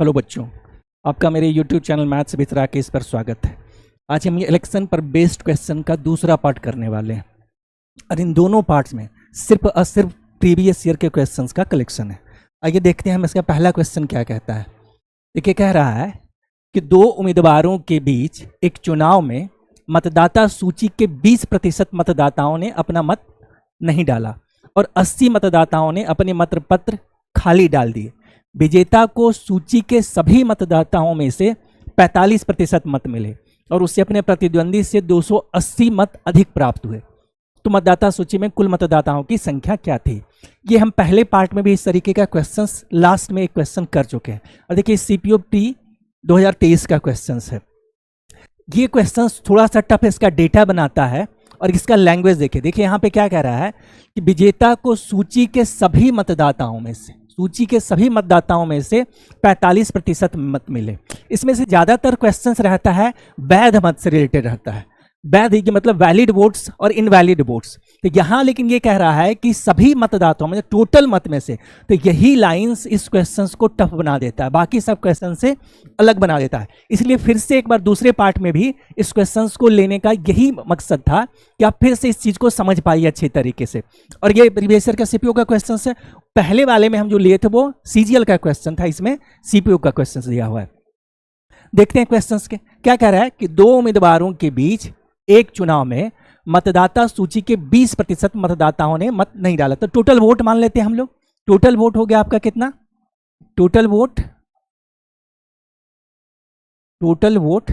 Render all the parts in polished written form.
Hello बच्चों, आपका मेरे YouTube channel maths with Rakesh पर स्वागत है। आज हम ये इलेक्शन पर बेस्ड क्वेश्चन का दूसरा पार्ट करने वाले हैं और इन दोनों पार्ट्स में सिर्फ प्रीवियस ईयर के क्वेश्चंस का कलेक्शन है। आइए देखते हैं हम इसका पहला क्वेश्चन क्या कहता है। देखिए, कह रहा है कि दो उम्मीदवारों के बीच एक चुनाव में मतदाता सूची के 20% मतदाताओं ने अपना मत नहीं डाला और 80 मतदाताओं ने अपने मतपत्र खाली डाल दिए। विजेता को सूची के सभी मतदाताओं में से 45% मत मिले और उसे अपने प्रतिद्वंदी से 280 मत अधिक प्राप्त हुए। तो मतदाता सूची में कुल मतदाताओं की संख्या क्या थी? ये हम पहले पार्ट में भी इस तरीके का क्वेश्चंस लास्ट में एक क्वेश्चन कर चुके हैं। और देखिए, CPOP 2023 का क्वेश्चन है। ये क्वेश्चन थोड़ा सा टफ इसका डेटा बनाता है और इसका लैंग्वेज देखिए यहाँ पे क्या कह रहा है कि विजेता को सूची के सभी मतदाताओं में से 45% मत मिले। इसमें से ज़्यादातर क्वेश्चंस रहता है वैध मत से रिलेटेड रहता है। वैध की मतलब वैलिड वोट्स और इनवैलिड वोट्स। तो यहाँ लेकिन ये कह रहा है कि सभी मतदाताओं में टोटल मत में से, तो यही लाइंस इस क्वेश्चंस को टफ बना देता है, बाकी सब क्वेश्चन से अलग बना देता है। इसलिए फिर से एक बार दूसरे पार्ट में भी इस क्वेश्चंस को लेने का यही मकसद था कि आप फिर से इस चीज़ को समझ पाइए अच्छे तरीके से। और ये प्रीवियस ईयर का CPO का क्वेश्चन है। पहले वाले में हम जो लिए थे वो CGL का क्वेश्चन था, इसमें CPO का क्वेश्चन दिया हुआ है। देखते हैं क्वेश्चंस के क्या कह रहा है कि दो उम्मीदवारों के बीच एक चुनाव में मतदाता सूची के 20% मतदाताओं ने मत नहीं डाला। तो टोटल वोट मान लेते हैं हम लोग। टोटल वोट हो गया आपका कितना? टोटल वोट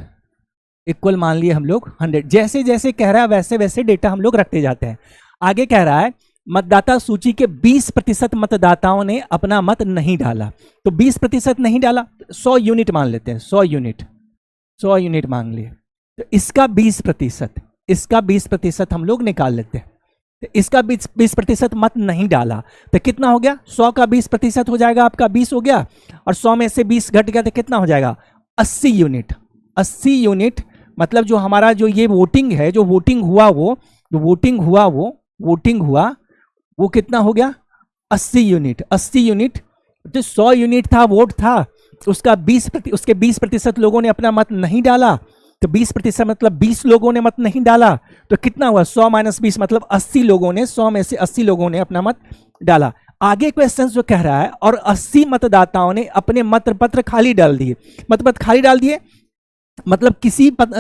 इक्वल मान लिए हम लोग 100। जैसे जैसे कह रहा है वैसे वैसे डेटा हम लोग रखते जाते हैं। आगे कह रहा है मतदाता सूची के 20% मतदाताओं ने अपना मत नहीं डाला। तो 20% नहीं डाला, 100 यूनिट मान लेते हैं। 100 यूनिट मान लिए। तो इसका 20% हम लोग निकाल लेते हैं। तो इसका 20% मत नहीं डाला तो कितना हो गया? 100 का 20% हो जाएगा आपका 20 हो गया, और 100 में से 20 घट गया तो कितना हो जाएगा? 80 यूनिट। 80 यूनिट मतलब जो हमारा जो ये वोटिंग है, जो वोटिंग हुआ वो कितना हो गया? 80 यूनिट। 80 यूनिट जो 100 यूनिट था वोट था, उसका उसके 20% लोगों ने अपना मत नहीं डाला। तो 20% मतलब 20 लोगों ने मत नहीं डाला। तो कितना हुआ? 100 - 20 मतलब 80 लोगों ने, 100 में से 80 लोगों ने अपना मत डाला। आगे क्वेश्चन जो कह रहा है और 80 मतदाताओं ने अपने मतपत्र खाली डाल दिए। मतपत्र खाली डाल दिए मतलब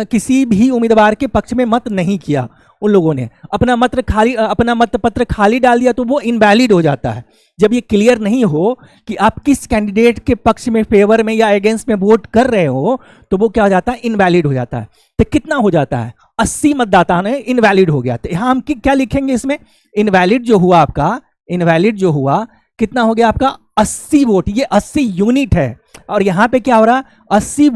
किसी भी उम्मीदवार के पक्ष में मत नहीं किया। उन लोगों ने अपना मतपत्र खाली डाल दिया, तो वो इनवैलिड हो जाता है। जब ये क्लियर नहीं हो कि आप किस कैंडिडेट के पक्ष में, फेवर में या अगेंस्ट में वोट कर रहे हो, तो वो क्या हो जाता है? इनवैलिड हो जाता है। तो कितना हो जाता है? 80 मतदाता ने इनवैलिड हो गया। तो यहाँ हम क्या लिखेंगे इसमें? इनवैलिड जो हुआ कितना हो गया आपका? 80 वोट। ये 80 यूनिट है और यहाँ पे क्या हो रहा है? 80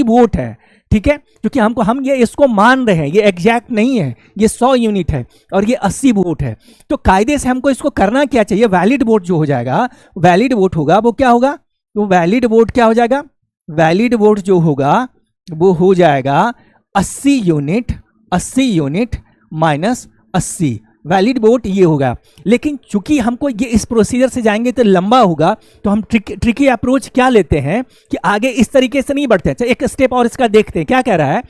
वोट है। ठीक है, क्योंकि हम ये इसको मान रहे हैं, ये एग्जैक्ट नहीं है, ये 100 यूनिट है और ये 80 वोट है। तो कायदे से हमको इसको करना क्या चाहिए? वैलिड वोट जो हो जाएगा, वैलिड वोट होगा वो क्या होगा? तो वैलिड वोट क्या हो जाएगा? वैलिड वोट जो होगा वो हो जाएगा 80 यूनिट माइनस 80। वैलिड वोट ये होगा। लेकिन चूंकि हमको ये इस प्रोसीजर से जाएंगे तो लंबा होगा, तो हम ट्रिकी अप्रोच क्या लेते हैं कि आगे इस तरीके से नहीं बढ़ते हैं। एक स्टेप और इसका देखते हैं। क्या कह रहा है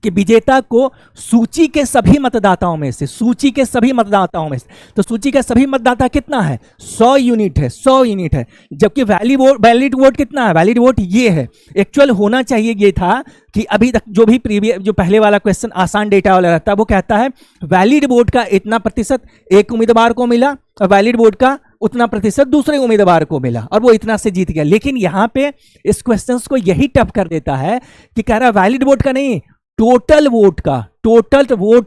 कि विजेता को सूची के सभी मतदाताओं में से, तो सूची का सभी मतदाता कितना है? 100 यूनिट है। जबकि वैलिड वोट कितना है? वैलिड वोट ये है। एक्चुअल होना चाहिए ये था कि अभी तक जो पहले वाला क्वेश्चन आसान डेटा वाला रहता है, वो कहता है वैलिड वोट का इतना प्रतिशत एक उम्मीदवार को मिला और वैलिड वोट का उतना प्रतिशत दूसरे उम्मीदवार को मिला और वो इतना से जीत गया। लेकिन यहाँ पे इस क्वेश्चन को यही टफ कर देता है कि कह रहा है वैलिड वोट का नहीं, टोटल वोट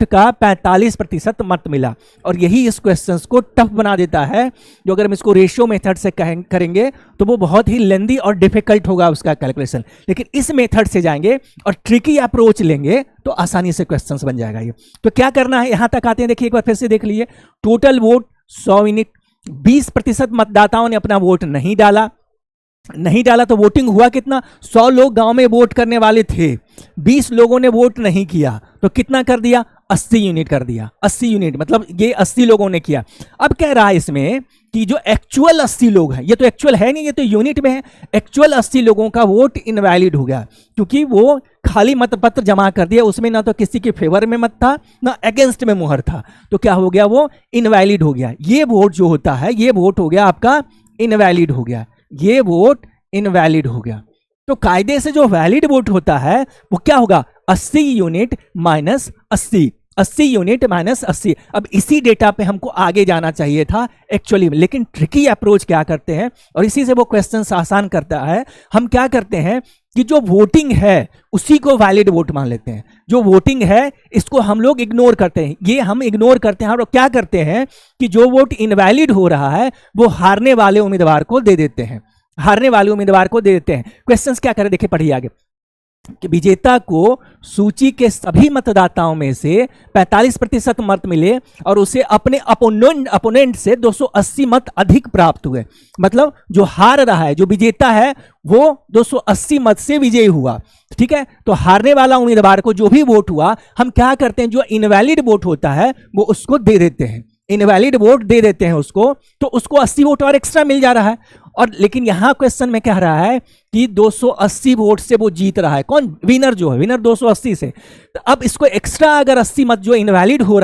का 45% मत मिला। और यही इस क्वेश्चंस को टफ बना देता है। जो अगर हम इसको रेशियो मेथड से करेंगे तो वो बहुत ही लेंदी और डिफिकल्ट होगा उसका कैलकुलेशन। लेकिन इस मेथड से जाएंगे और ट्रिकी अप्रोच लेंगे तो आसानी से क्वेश्चंस बन जाएगा ये। तो क्या करना है, यहां तक आते हैं। देखिए एक बार फिर से देख लीजिए। टोटल वोट 100 यूनिट, 20% मतदाताओं ने अपना वोट नहीं डाला तो वोटिंग हुआ कितना? 100 लोग गांव में वोट करने वाले थे, 20 लोगों ने वोट नहीं किया, तो कितना कर दिया? 80 यूनिट कर दिया। 80 यूनिट मतलब ये 80 लोगों ने किया। अब कह रहा है इसमें कि जो एक्चुअल 80 लोग हैं, ये तो एक्चुअल है नहीं, ये तो यूनिट में है, एक्चुअल 80 लोगों का वोट इनवैलिड हो गया क्योंकि वो खाली मतपत्र जमा कर दिया, उसमें ना तो किसी के फेवर में मत था ना अगेंस्ट में मुहर था, तो क्या हो गया, वो इनवैलिड हो गया। ये वोट जो होता है, ये वोट हो गया आपका इनवैलिड हो गया, ये वोट इनवैलिड हो गया। तो कायदे से जो वैलिड वोट होता है वो क्या होगा, 80 यूनिट माइनस 80, 80 यूनिट माइनस 80। अब इसी डेटा पे हमको आगे जाना चाहिए था एक्चुअली, लेकिन ट्रिकी अप्रोच क्या करते हैं और इसी से वो क्वेश्चन आसान करता है, हम क्या करते हैं कि जो वोटिंग है उसी को वैलिड वोट मान लेते हैं, जो वोटिंग है इसको हम लोग इग्नोर करते हैं, ये हम इग्नोर करते हैं और क्या करते हैं कि जो वोट इनवैलिड हो रहा है वो हारने वाले उम्मीदवार को दे देते हैं, हारने वाले उम्मीदवार को दे देते हैं। क्वेश्चंस क्या करें, देखिए पढ़िए आगे कि विजेता को सूची के सभी मतदाताओं में से 45% मत मिले और उसे अपने अपोनेंट से 280 मत अधिक प्राप्त हुए। मतलब जो हार रहा है, जो विजेता है, वो 280 मत से विजयी हुआ, ठीक है। तो हारने वाला उम्मीदवार को जो भी वोट हुआ, हम क्या करते हैं, जो इनवैलिड वोट होता है वो उसको दे देते हैं, इनवैलिड वोट दे देते हैं उसको, तो उसको 80 वोट और एक्स्ट्रा मिल जा रहा है। और लेकिन यहां क्वेश्चन में कह रहा है कि 280 वोट से वो जीत रहा है, कौन, विनर जो है, विनर 280 से। तो अब इसको एक्स्ट्रा अगर 80 मत जो इनवैलिड हो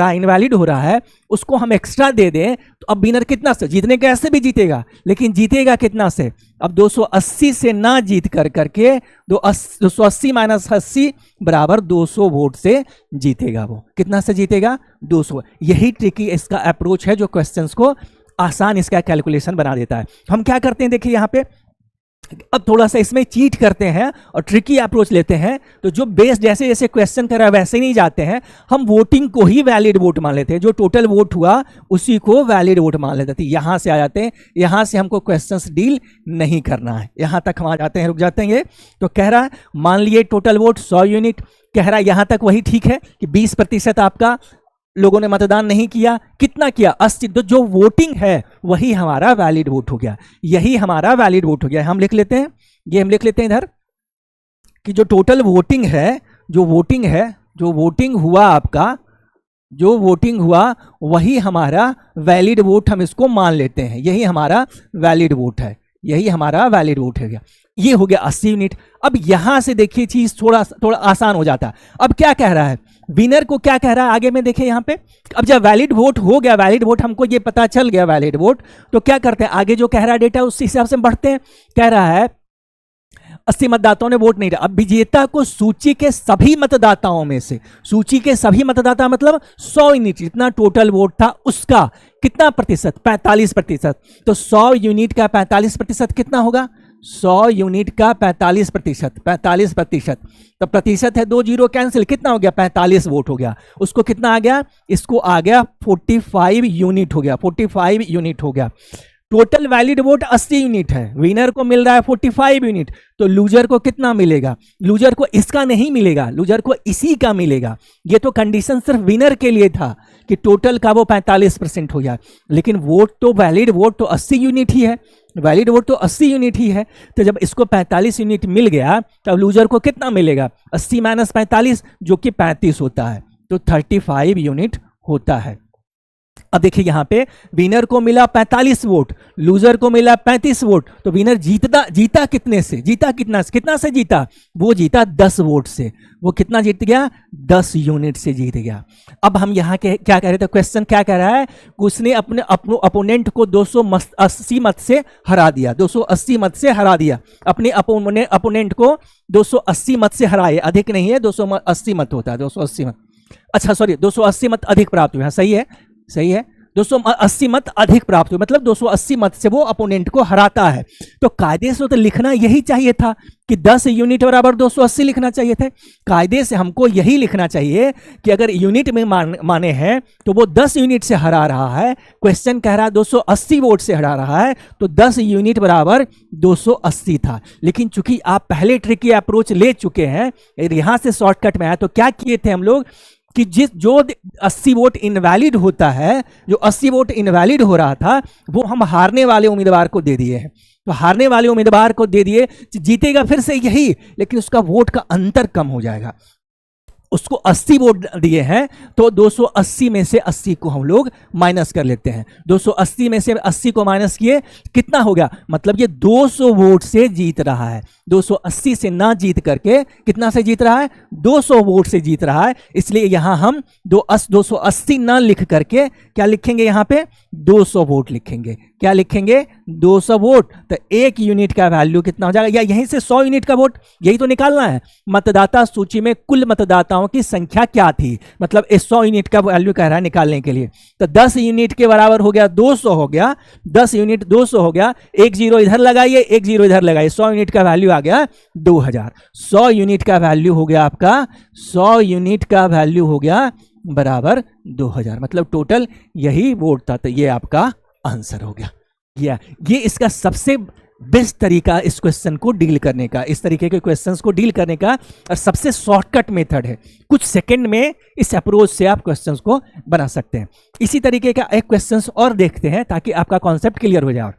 रहा है उसको हम एक्स्ट्रा दे दें, तो अब विनर कितना से, जीतने कैसे भी जीतेगा, लेकिन जीतेगा कितना से, अब 280 से ना जीत करके 280 माइनस 80 बराबर 200 वोट से जीतेगा। वो कितना से जीतेगा, 200। यही ट्रिकी इसका अप्रोच है जो क्वेश्चंस को आसान इसका कैलकुलेशन बना देता है। हम क्या करते हैं, देखिए यहां पे अब थोड़ा सा इसमें चीट करते हैं और ट्रिकी अप्रोच लेते हैं। तो जो बेस जैसे जैसे क्वेश्चन कर रहा है वैसे नहीं जाते हैं, हम वोटिंग को ही वैलिड वोट मान लेते हैं, जो टोटल वोट हुआ उसी को वैलिड वोट मान लेते थे। यहां से आ जाते हैं, यहां से हमको क्वेश्चंस डील नहीं करना है, यहां तक हम आ जाते हैं, रुक जाते हैं। ये तो कह रहा है मान लिए टोटल वोट 100 यूनिट, कह रहा है यहां तक वही ठीक है कि 20% आपका लोगों ने मतदान नहीं किया, कितना किया, 80। तो जो वोटिंग है वही हमारा वैलिड वोट हो गया, यही हमारा वैलिड वोट हो गया। हम लिख लेते हैं, ये हम लिख लेते हैं इधर कि जो टोटल वोटिंग है, जो वोटिंग हुआ आपका, जो वोटिंग हुआ वही हमारा वैलिड वोट, हम इसको मान लेते हैं, यही हमारा वैलिड वोट है, यही हमारा वैलिड वोट हो गया। ये हो गया 80 यूनिट। अब यहां से देखिए चीज थोड़ा आसान हो जाता है। अब क्या कह रहा है, विनर को क्या कह रहा है आगे में, देखिए यहां पे। अब जब वैलिड वोट हो गया, वैलिड वोट हमको ये पता चल गया वैलिड वोट, तो क्या करते हैं, आगे जो कह रहा है डेटा उस हिसाब से बढ़ते हैं। कह रहा है 80 मतदाताओं ने वोट नहीं दिया। अब विजेता को सूची के सभी मतदाताओं में से, सूची के सभी मतदाता मतलब 100 यूनिट जितना टोटल वोट था उसका कितना प्रतिशत, 45%। तो 100 यूनिट का 45% कितना होगा, 100 यूनिट का 45%, 45%। तो प्रतिशत है 2 जीरो कैंसिल, कितना हो गया, 45 वोट हो गया। उसको कितना आ गया, इसको आ गया 45 यूनिट हो गया, 45 यूनिट हो गया। टोटल वैलिड वोट 80 यूनिट है, विनर को मिल रहा है 45 यूनिट, तो लूजर को कितना मिलेगा, लूजर को इसका नहीं मिलेगा, लूजर को इसी का मिलेगा। ये तो कंडीशन सिर्फ विनर के लिए था कि टोटल का वो 45% हो गया, लेकिन वोट तो वैलिड वोट तो 80 यूनिट ही है, वैलिड वोट तो 80 यूनिट ही है। तो जब इसको 45 यूनिट मिल गया तब लूजर को कितना मिलेगा, 80 माइनस 45 जो कि 35 होता है, तो 35 यूनिट होता है। अब देखिए यहां पे विनर को मिला 45 वोट, लूजर को मिला 35 वोट, तो विनर जीता कितने से, कितना से जीता, वो जीता 10 वोट से। वो कितना जीत गया, 10 यूनिट से जीत गया। अब हम यहाँ के क्या कह रहे थे, क्वेश्चन क्या कह रहा है, उसने अपने अपोनेंट को 280 मत से हरा दिया, 280 मत से हरा दिया, अपने अपोनेंट को 280 मत से हराए, अधिक नहीं है, 280 मत होता है, 280 मत, अच्छा सॉरी 280 मत अधिक प्राप्त हुए, सही है, सही है, 280 मत अधिक प्राप्त हुए, मतलब 280 मत से वो अपोनेंट को हराता है। तो कायदे से तो लिखना यही चाहिए था कि 10 यूनिट बराबर 280 लिखना चाहिए थे। कायदे से हमको यही लिखना चाहिए कि अगर यूनिट में माने हैं तो वो 10 यूनिट से हरा रहा है, क्वेश्चन कह रहा है 280 वोट से हरा रहा है, तो 10 यूनिट बराबर 280 था। लेकिन चूंकि आप पहले ट्रिकी अप्रोच ले चुके हैं, यहां से शॉर्टकट में आया, तो क्या किए थे हम लोग कि जो 80 वोट इनवैलिड होता है, जो 80 वोट इनवैलिड हो रहा था, वो हम हारने वाले उम्मीदवार को दे दिए हैं। तो हारने वाले उम्मीदवार को दे दिए, जीतेगा फिर से यही, लेकिन उसका वोट का अंतर कम हो जाएगा, उसको 80 वोट दिए हैं, तो 280 में से 80 को हम लोग माइनस कर लेते हैं। 280 में से 80 को माइनस किए, कितना हो गया, मतलब ये 200 वोट से जीत रहा है। 280 से ना जीत करके कितना से जीत रहा है, 200 वोट से जीत रहा है। इसलिए यहां हम 280 ना लिख करके क्या लिखेंगे, यहां पे 200 वोट लिखेंगे। क्या लिखेंगे, 200 वोट। तो 1 यूनिट का वैल्यू कितना हो जाएगा, या यहीं से 100 यूनिट का वोट, यही तो निकालना है। मतदाता सूची में कुल मतदाताओं की संख्या क्या थी, मतलब 100 यूनिट का वैल्यू कह रहा है निकालने के लिए। तो 10 यूनिट के बराबर हो गया 200 हो गया, 10 यूनिट 200 हो गया, एक जीरो इधर लगाइए, एक जीरो इधर लगाइए, 100 यूनिट का वैल्यू आ गया 2000। 100 यूनिट का वैल्यू हो गया आपका, 100 यूनिट का वैल्यू हो गया बराबर 2000, मतलब टोटल यही वोट था। तो ये आपका आंसर हो गया। ये इसका सबसे बेस्ट तरीका इस क्वेश्चन को डील करने का, इस तरीके के क्वेश्चंस को डील करने का, और सबसे शॉर्टकट मेथड है। कुछ सेकंड में इस अप्रोच से आप क्वेश्चंस को बना सकते हैं। इसी तरीके का एक क्वेश्चंस और देखते हैं ताकि आपका कॉन्सेप्ट क्लियर हो जाए।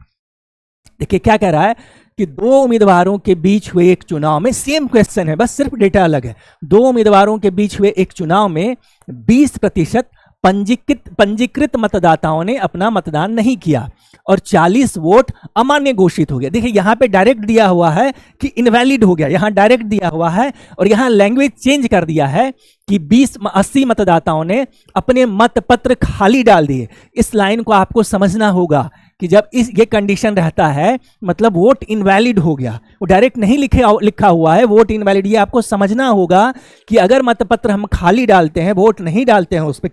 देखिए क्या कह रहा है कि 2 उम्मीदवारों के बीच हुए एक चुनाव में, सेम क्वेश्चन है, बस सिर्फ डेटा अलग है। 2 उम्मीदवारों के बीच हुए एक चुनाव में 20% पंजीकृत मतदाताओं ने अपना मतदान नहीं किया और 40 वोट अमान्य घोषित हो गया। देखिए यहां पे डायरेक्ट दिया हुआ है कि इनवैलिड हो गया, यहां डायरेक्ट दिया हुआ है, और यहां लैंग्वेज चेंज कर दिया है कि 80 मतदाताओं ने अपने मतपत्र खाली डाल दिए। इस लाइन को आपको समझना होगा कि जब ये कंडीशन रहता है मतलब वोट इनवैलिड हो गया, वो डायरेक्ट नहीं लिखा हुआ है वोट इनवैलिड। ये आपको समझना होगा कि अगर मतपत्र हम खाली डालते हैं, वोट नहीं डालते हैं उस पर,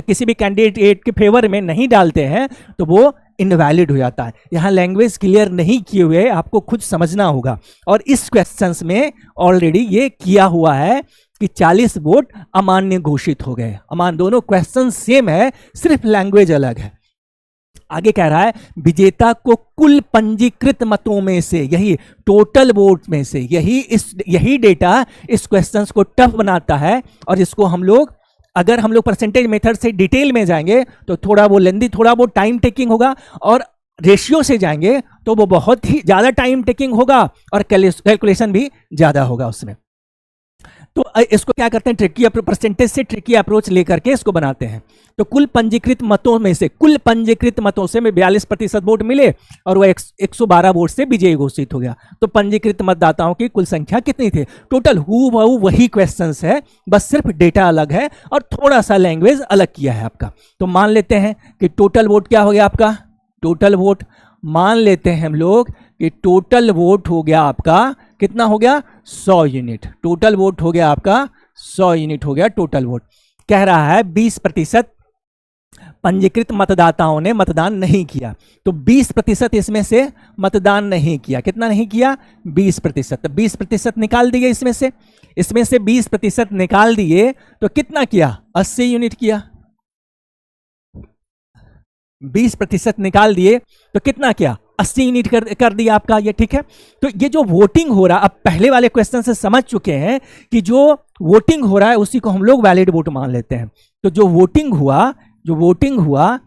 किसी भी कैंडिडेट के फेवर में नहीं डालते हैं, तो वो इनवैलिड हो जाता है। यहाँ लैंग्वेज क्लियर नहीं किए हुए आपको खुद समझना होगा। और इस क्वेश्चंस में ऑलरेडी ये किया हुआ है कि 40 वोट अमान्य घोषित हो गए। अमान्य, दोनों क्वेश्चन सेम है, सिर्फ लैंग्वेज अलग है। आगे कह रहा है विजेता को कुल पंजीकृत मतों में से, यही टोटल वोट में से, यही डेटा इस क्वेश्चंस को टफ बनाता है। और इसको अगर हम लोग परसेंटेज मेथड से डिटेल में जाएंगे तो थोड़ा वो लेंदी, थोड़ा वो टाइम टेकिंग होगा, और रेशियो से जाएंगे तो वो बहुत ही ज्यादा टाइम टेकिंग होगा और कैलकुलेशन भी ज्यादा होगा उसमें। तो इसको क्या करते हैं, ट्रिकी परसेंटेज से ट्रिकी अप्रोच लेकर के इसको बनाते हैं। तो कुल पंजीकृत मतों में से 42% वोट मिले और वह 112 वोट से विजयी घोषित हो गया। तो पंजीकृत मतदाताओं की कुल संख्या कितनी थी, टोटल हूबहू वही क्वेश्चंस है, बस सिर्फ डेटा अलग है और थोड़ा सा लैंग्वेज अलग किया है आपका। तो मान लेते हैं कि टोटल वोट क्या हो गया आपका, टोटल वोट मान लेते हैं हम लोग कि टोटल वोट हो गया आपका, कितना हो गया, 100 यूनिट। टोटल वोट हो गया आपका 100 यूनिट हो गया टोटल वोट। कह रहा है 20% पंजीकृत मतदाताओं ने मतदान नहीं किया। तो 20% इसमें से मतदान नहीं किया, कितना नहीं किया, 20%। तो 20% निकाल दिए इसमें से 20% निकाल दिए तो कितना किया, 80 यूनिट किया। 20% निकाल दिए तो कितना किया, 80 यूनिट कर दिया आपका ये, ठीक है। तो ये जो वोटिंग हो रहा, अब पहले वाले क्वेश्चन से समझ चुके हैं कि जो वोटिंग हो रहा है उसी को हम लोग वैलिड वोट मान लेते हैं। तो जो वोटिंग हुआ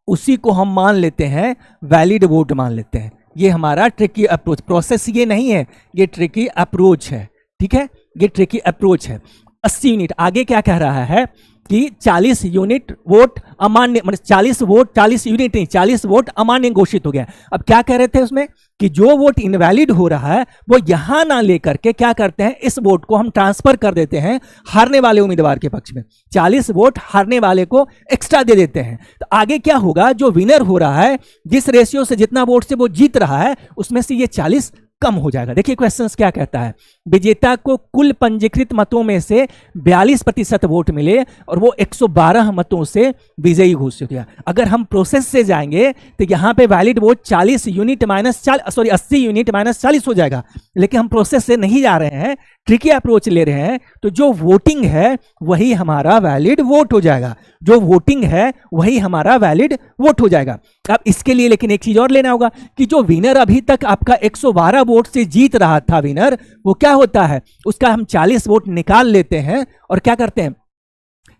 उसी को हम मान लेते हैं वैलिड वोट मान लेते हैं। ये हमारा ट्रिकी अप्रोच, प्रोसेस ये नहीं है, ये ट्रिकी अप्रोच है, ठीक है, ये ट्रिकी अप्रोच है। 80 यूनिट, आगे क्या कह रहा है कि 40 यूनिट वोट अमान्य, मतलब 40 यूनिट नहीं, 40 वोट अमान्य घोषित हो गया। अब क्या कह रहे थे उसमें कि जो वोट इनवैलिड हो रहा है वो यहां ना लेकर के क्या करते हैं, इस वोट को हम ट्रांसफर कर देते हैं हारने वाले उम्मीदवार के पक्ष में। 40 वोट हारने वाले को एक्स्ट्रा दे देते हैं। तो आगे क्या होगा, जो विनर हो रहा है, जिस रेशियो से जितना वोट से वो जीत रहा है, उसमें से ये 40 कम हो जाएगा। देखिए क्वेश्चन क्या कहता है, विजेता को कुल पंजीकृत मतों में से 42% वोट मिले और वो 112 मतों से विजयी घोषित हुआ। अगर हम प्रोसेस से जाएंगे तो यहां पे वैलिड वोट 80 यूनिट माइनस 40 हो जाएगा। लेकिन हम प्रोसेस से नहीं जा रहे हैं, ट्रिकी अप्रोच ले रहे हैं, तो जो वोटिंग है वही हमारा वैलिड वोट हो जाएगा। जो वोटिंग है वही हमारा वैलिड वोट हो जाएगा। अब इसके लिए लेकिन एक चीज और लेना होगा कि जो विनर अभी तक आपका 112 वोट से जीत रहा था विनर, वो क्या होता है, उसका हम 40 वोट निकाल लेते हैं और क्या करते हैं,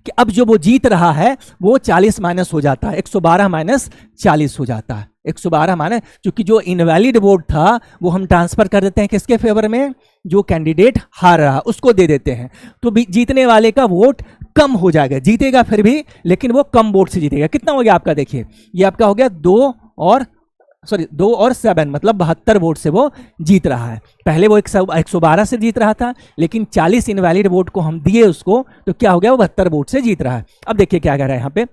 कि अब जो वो जीत रहा है वो 40 माइनस हो जाता है, 112 माइनस 40 हो जाता है, 112 माइनस, क्योंकि जो इनवैलिड वोट था वो हम ट्रांसफर कर देते हैं किसके फेवर में, जो कैंडिडेट हार रहा उसको दे देते हैं, तो जीतने वाले का वोट कम हो जाएगा, जीतेगा फिर भी लेकिन वो कम वोट से जीतेगा। कितना हो गया आपका, देखिए ये आपका हो गया 2 और 7, मतलब 72 वोट से वो जीत रहा है। पहले वो 112 से जीत रहा था, लेकिन 40 इनवैलिड वोट को हम दिए उसको, तो क्या हो गया, वो 72 वोट से जीत रहा है। अब देखिए क्या कह रहा है यहाँ पे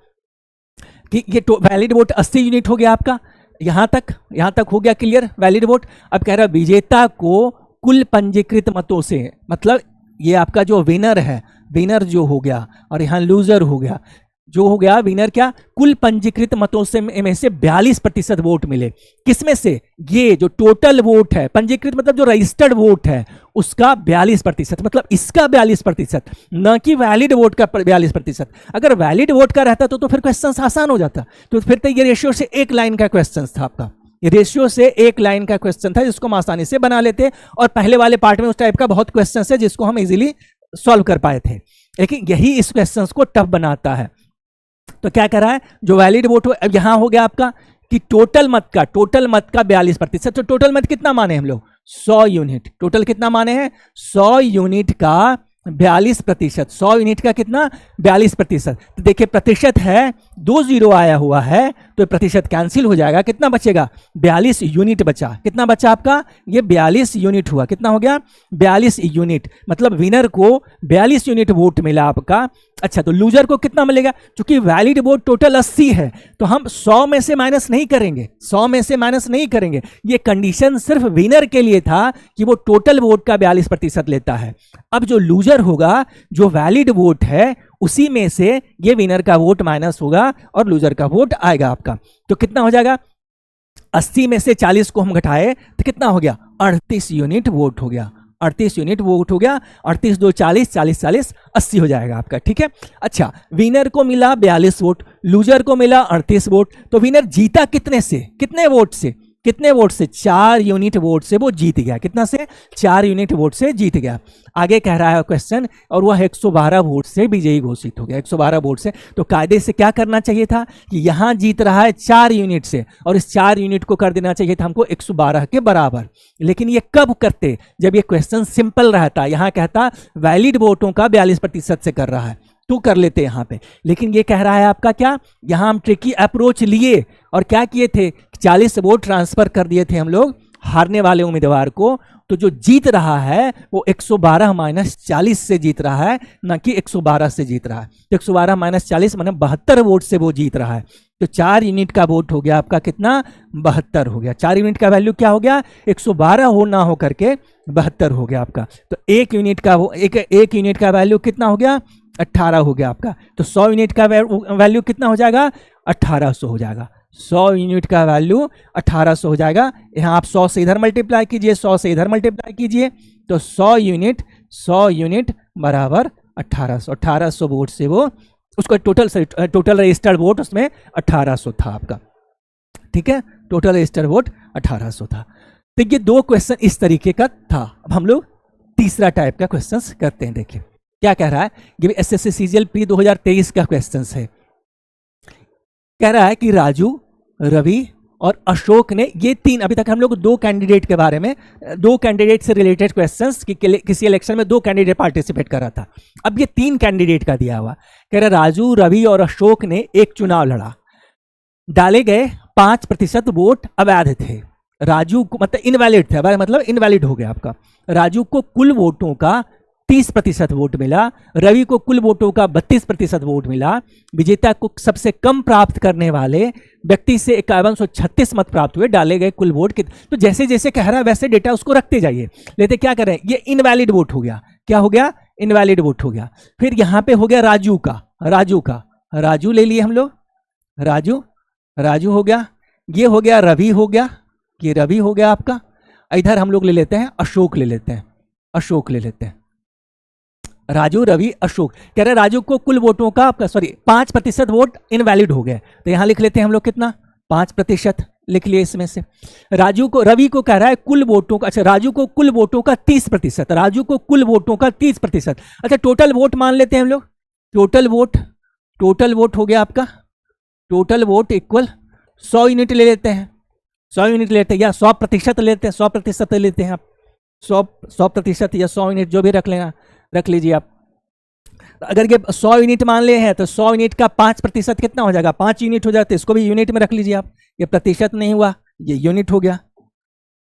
कि ये वैलिड वोट 80 यूनिट हो गया आपका, यहाँ तक हो गया क्लियर वैलिड वोट। अब कह रहा है विजेता को कुल पंजीकृत मतों से, मतलब ये आपका जो विनर है, विनर जो हो गया, और यहाँ लूजर हो गया, जो हो गया विनर क्या, कुल पंजीकृत मतों से में से 42% वोट मिले। किसमें से, ये जो टोटल वोट है, पंजीकृत मतलब जो रजिस्टर्ड वोट है उसका 42%, मतलब इसका 42%, न कि वैलिड वोट का 42%। अगर वैलिड वोट का रहता तो फिर क्वेश्चन आसान हो जाता, तो फिर तो ये रेशियो से एक लाइन का क्वेश्चन था आपका, ये रेशियो से एक लाइन का क्वेश्चन था जिसको हम आसानी से बना लेते, और पहले वाले पार्ट में उस टाइप का बहुत क्वेश्चन है जिसको हम इजीली सॉल्व कर पाए थे, लेकिन यही इस क्वेश्चन को टफ बनाता है। तो क्या कह रहा है, जो वैलिड वोट हो, अब यहां हो गया आपका कि टोटल मत का 42%, तो टोटल मत कितना माने हम लोग, 100 यूनिट, टोटल कितना माने हैं, 100 यूनिट का 42%, 100 यूनिट का कितना, 42%। तो देखिए प्रतिशत है, 2 0 आया हुआ है तो प्रतिशत कैंसिल हो जाएगा, कितना बचेगा, 42 यूनिट बचा। कितना बचा आपका, ये 42 यूनिट हुआ, कितना हो गया, 42 यूनिट, मतलब विनर को 42 यूनिट वोट मिला आपका। अच्छा, तो लूजर को कितना मिलेगा, क्योंकि वैलिड वोट टोटल 80 है तो हम 100 में से माइनस नहीं करेंगे, 100 में से माइनस नहीं करेंगे, ये कंडीशन सिर्फ विनर के लिए था कि वो टोटल वोट का 42% लेता है। अब जो लूजर होगा, जो वैलिड वोट है उसी में से ये विनर का वोट माइनस होगा और लूजर का वोट आएगा आपका। तो कितना हो जाएगा, 80 में से 40 को हम घटाए तो कितना हो गया, 38 यूनिट वोट हो गया, 38 यूनिट वोट हो गया, 38 2 40, 40 40 80 हो जाएगा आपका, ठीक है। अच्छा, विनर को मिला 42 वोट, लूजर को मिला 38 वोट, तो विनर जीता कितने से, कितने वोट से, कितने वोट से, 4 यूनिट वोट से वो जीत गया। कितना से, 4 यूनिट वोट से जीत गया। आगे कह रहा है क्वेश्चन, और वह 112 वोट से विजयी घोषित हो गया, 112 वोट से। तो कायदे से क्या करना चाहिए था कि यहां जीत रहा है 4 यूनिट से, और इस 4 यूनिट को कर देना चाहिए था हमको 112 के बराबर। लेकिन ये कब करते, जब ये क्वेश्चन सिंपल रहता, यहां कहता वैलिड वोटों का 42% से कर रहा है तो कर लेते यहां पे। लेकिन ये कह रहा है आपका क्या, यहां हम ट्रिकी अप्रोच लिए और क्या किए थे, 40 वोट ट्रांसफर कर दिए थे हम लोग हारने वाले उम्मीदवार को, तो जो जीत रहा है वो 112 माइनस 40 से जीत रहा है, ना कि 112 से जीत रहा है। तो 112 माइनस 40 मतलब 72 वोट से वो जीत रहा है। तो 4 यूनिट का वोट हो गया आपका कितना, 72 हो गया। 4 यूनिट का वैल्यू क्या हो गया, 112 हो ना हो करके 72 हो गया आपका। तो 1 यूनिट का एक यूनिट का वैल्यू कितना हो गया, 18 हो गया आपका। तो 100 यूनिट का वैल्यू कितना हो जाएगा, 1800 हो जाएगा। 100 यूनिट का वैल्यू 1800 हो जाएगा। यहाँ आप 100 से इधर मल्टीप्लाई कीजिए, 100 से इधर मल्टीप्लाई कीजिए, तो 100 यूनिट बराबर 1800 वोट से वो, उसका टोटल रजिस्टर्ड वोट उसमें 1800 था आपका, ठीक है, टोटल रजिस्टर्ड वोट 1800 था। तो ये 2 क्वेश्चन इस तरीके का था। अब हम लोग तीसरा टाइप का क्वेश्चन करते हैं। देखिए क्या कह रहा है, ये एसएससी सीजीएल प्री 2023 का क्वेश्चन है। कह रहा है कि राजू, रवि और अशोक ने, ये 3, अभी तक हम लोग 2 कैंडिडेट के बारे में, 2 कैंडिडेट से रिलेटेड क्वेश्चंस कि किसी इलेक्शन में 2 कैंडिडेट पार्टिसिपेट कर रहा था। अब ये 3 कैंडिडेट का दिया हुआ, कह रहा राजू, रवि और अशोक ने एक चुनाव लड़ा, डाले गए 5% वोट अवैध थे। राजू को मतलब इनवैलिड थे, मतलब इनवैलिड हो गया आपका। राजू को कुल वोटों का 30% वोट मिला, रवि को कुल वोटों का 32% वोट मिला। विजेता को सबसे कम प्राप्त करने वाले व्यक्ति से 5136 मत प्राप्त हुए, डाले गए कुल वोट के। तो जैसे जैसे कह रहा है वैसे डेटा उसको रखते जाइए। लेते क्या करें, ये इनवैलिड वोट हो गया, क्या हो गया, इनवैलिड वोट हो गया। फिर यहां पे हो गया राजू ले लिए हम लोग, राजू हो गया, ये हो गया रवि हो गया, ये रवि हो गया आपका। इधर हम लोग ले लेते हैं अशोक ले लेते हैं, राजू, रवि, अशोक। कह रहे राजू को कुल वोटों का 5% वोट इनवैलिड हो गए, तो यहां लिख लेते हैं हम लोग कितना, 5% लिख लिए इसमें से। रवि को कह रहा है कुल वोटों का, अच्छा राजू को कुल वोटों का 30%, अच्छा टोटल वोट मान लेते हैं हम लोग, टोटल वोट हो गया आपका, टोटल वोट इक्वल 100 यूनिट ले लेते हैं, 100 यूनिट लेते हैं या 100% लेते हैं, 100% लेते हैं आप, 100% या 100 यूनिट जो भी रख लेना, रख लीजिए आप। अगर ये 100 यूनिट मान लिए हैं तो 100 यूनिट का 5% कितना हो जाएगा, 5 यूनिट हो जाते हैं, इसको भी यूनिट में रख लीजिए आप, ये प्रतिशत नहीं हुआ, ये यूनिट हो गया।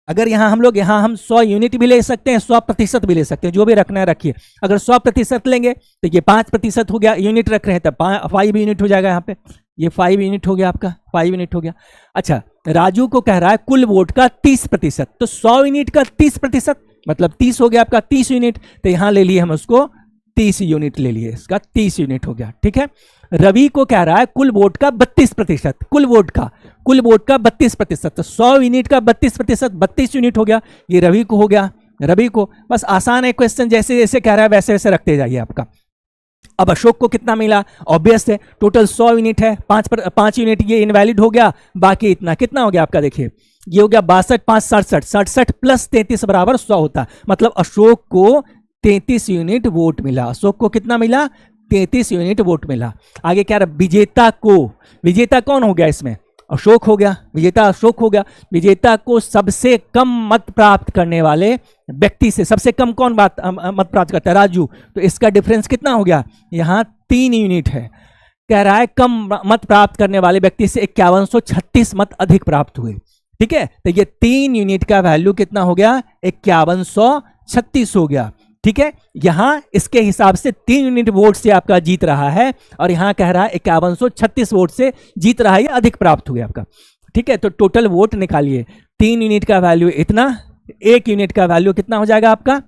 अगर यहाँ हम 100 यूनिट भी ले सकते हैं, 100% भी ले सकते हैं, जो भी रखना है रखिए। अगर 100% लेंगे तो ये 5% हो गया, यूनिट रख रहे हैं तो 5 यूनिट हो जाएगा यहाँ पे, ये 5 यूनिट हो गया आपका, 5 यूनिट हो गया। अच्छा, राजू को कह रहा है कुल वोट का 30%, तो 100 यूनिट का 30% मतलब 30 हो गया आपका, 30 यूनिट, तो यहाँ ले लिए हम उसको 30 यूनिट ले लिए, इसका 30 यूनिट हो गया, ठीक है। रवि को कह रहा है कुल वोट का 32%, कुल वोट का 32%, तो 100 यूनिट का 32%, 32 यूनिट हो गया, ये रवि को हो गया। रवि को बस आसान है क्वेश्चन, जैसे जैसे कह रहा है वैसे वैसे रखते जाइए आपका। अब अशोक को कितना मिला, ऑब्वियस है, टोटल 100 यूनिट है, 5 यूनिट ये इनवैलिड हो गया, बाकी इतना कितना हो गया आपका, देखिए ये हो गया 62 5 67, 67 प्लस 33 बराबर 100 होता, मतलब अशोक को 33 यूनिट वोट मिला। अशोक को कितना मिला, 33 यूनिट वोट मिला। आगे क्या रहा, विजेता कौन हो गया इसमें, अशोक हो गया, विजेता अशोक हो गया। विजेता को सबसे कम मत प्राप्त करने वाले व्यक्ति से सबसे कम कौन मत प्राप्त करता है, राजू, तो इसका डिफरेंस कितना हो गया, यहाँ 3 यूनिट है। कह रहा है कम मत प्राप्त करने वाले व्यक्ति से 5136 मत अधिक प्राप्त हुए, ठीक है, तो ये 3 यूनिट का वैल्यू कितना हो गया, 5136 हो गया, ठीक है। यहां इसके हिसाब से 3 यूनिट वोट से आपका जीत रहा है, और यहां कह रहा है 5136 वोट से जीत रहा है, या अधिक प्राप्त हुआ आपका, ठीक है। तो टोटल वोट निकालिए, 3 यूनिट का वैल्यू इतना, 1 यूनिट का वैल्यू कितना हो जाएगा आपका,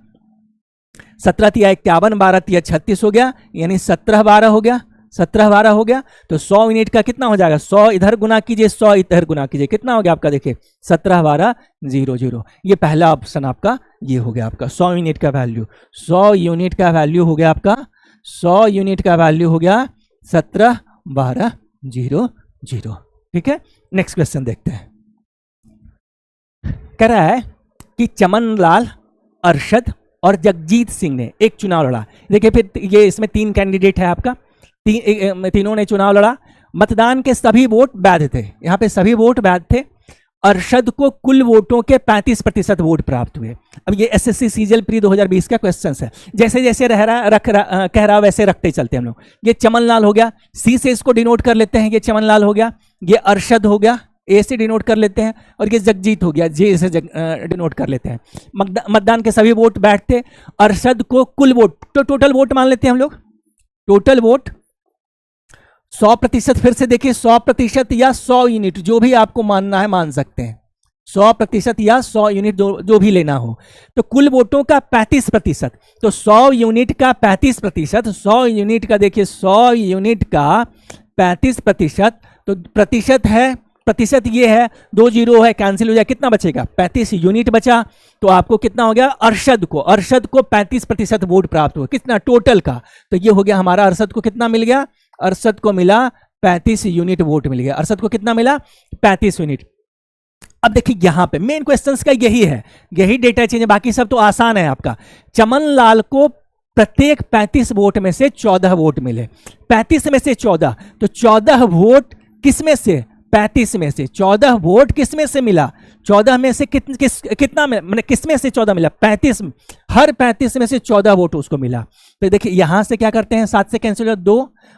17 तिया 51, 12 तिया 36 हो गया, यानी 17 12 हो गया, 17 12 हो गया। तो 100 यूनिट का कितना हो जाएगा, 100 इधर गुना कीजिए, 100 इधर गुना कीजिए, कितना हो गया आपका, देखिए 17 12 0 0, ये पहला ऑप्शन आपका ये हो गया आपका 100 यूनिट का वैल्यू। 100 यूनिट का वैल्यू हो गया आपका, 100 यूनिट का वैल्यू हो गया 17 12 0 0, ठीक है। नेक्स्ट क्वेश्चन देखते हैं। कह रहा है कि चमन लाल, अरशद और जगजीत सिंह ने एक चुनाव लड़ा। देखिए फिर ये इसमें 3 कैंडिडेट है आपका, तीनों ने चुनाव लड़ा, मतदान के सभी वोट वैध थे, यहाँ पे सभी वोट वैध थे। अरशद को कुल वोटों के 35% वोट प्राप्त हुए। अब ये एसएससी सीजीएल प्री 2020 का क्वेश्चन है, जैसे जैसे कह रहा वैसे रखते चलते हम लोग। ये चमनलाल हो गया, सी से इसको डिनोट कर लेते हैं, ये चमनलाल हो गया, ये अरशद हो गया, ए से डिनोट कर लेते हैं, और ये जगजीत हो गया, जे से डिनोट कर लेते हैं। मतदान के सभी वोट बैठते। अरशद को कुल वोट, तो टोटल वोट मान लेते हैं हम लोग, टोटल वोट 100%, फिर से देखिए 100% या 100 यूनिट, जो भी आपको मानना है मान सकते हैं, 100% या 100 यूनिट जो भी लेना हो। तो कुल वोटों का 35%, तो 100 यूनिट का 35%, 100 यूनिट का देखिए 100 यूनिट का 35%, तो प्रतिशत है, प्रतिशत ये है, 2 0 है, कैंसिल हो जाए, कितना बचेगा, 35 यूनिट बचा। तो आपको कितना हो गया, अरशद को 35% वोट प्राप्त हुआ, कितना टोटल का, तो ये हो गया हमारा, अरशद को कितना मिल गया, अरशद को मिला 35 यूनिट वोट मिल गया। अरशद को कितना मिला, 35 यूनिट। अब देखिए यहां पे मेन क्वेश्चंस का यही है, यही डेटा चेंज, बाकी सब तो आसान है आपका। चमन लाल को प्रत्येक 35 वोट में से 14 वोट मिले, 35 में से 14, तो 14 वोट किसमें से, 35 में से 14 वोट किसमें से मिला, 14 में से कितना मैंने किसमें से 14 मिला, 35, हर 35 में से 14 वोट उसको मिला। तो देखिए यहां से क्या करते हैं, 7 से कैंसिल हो 2,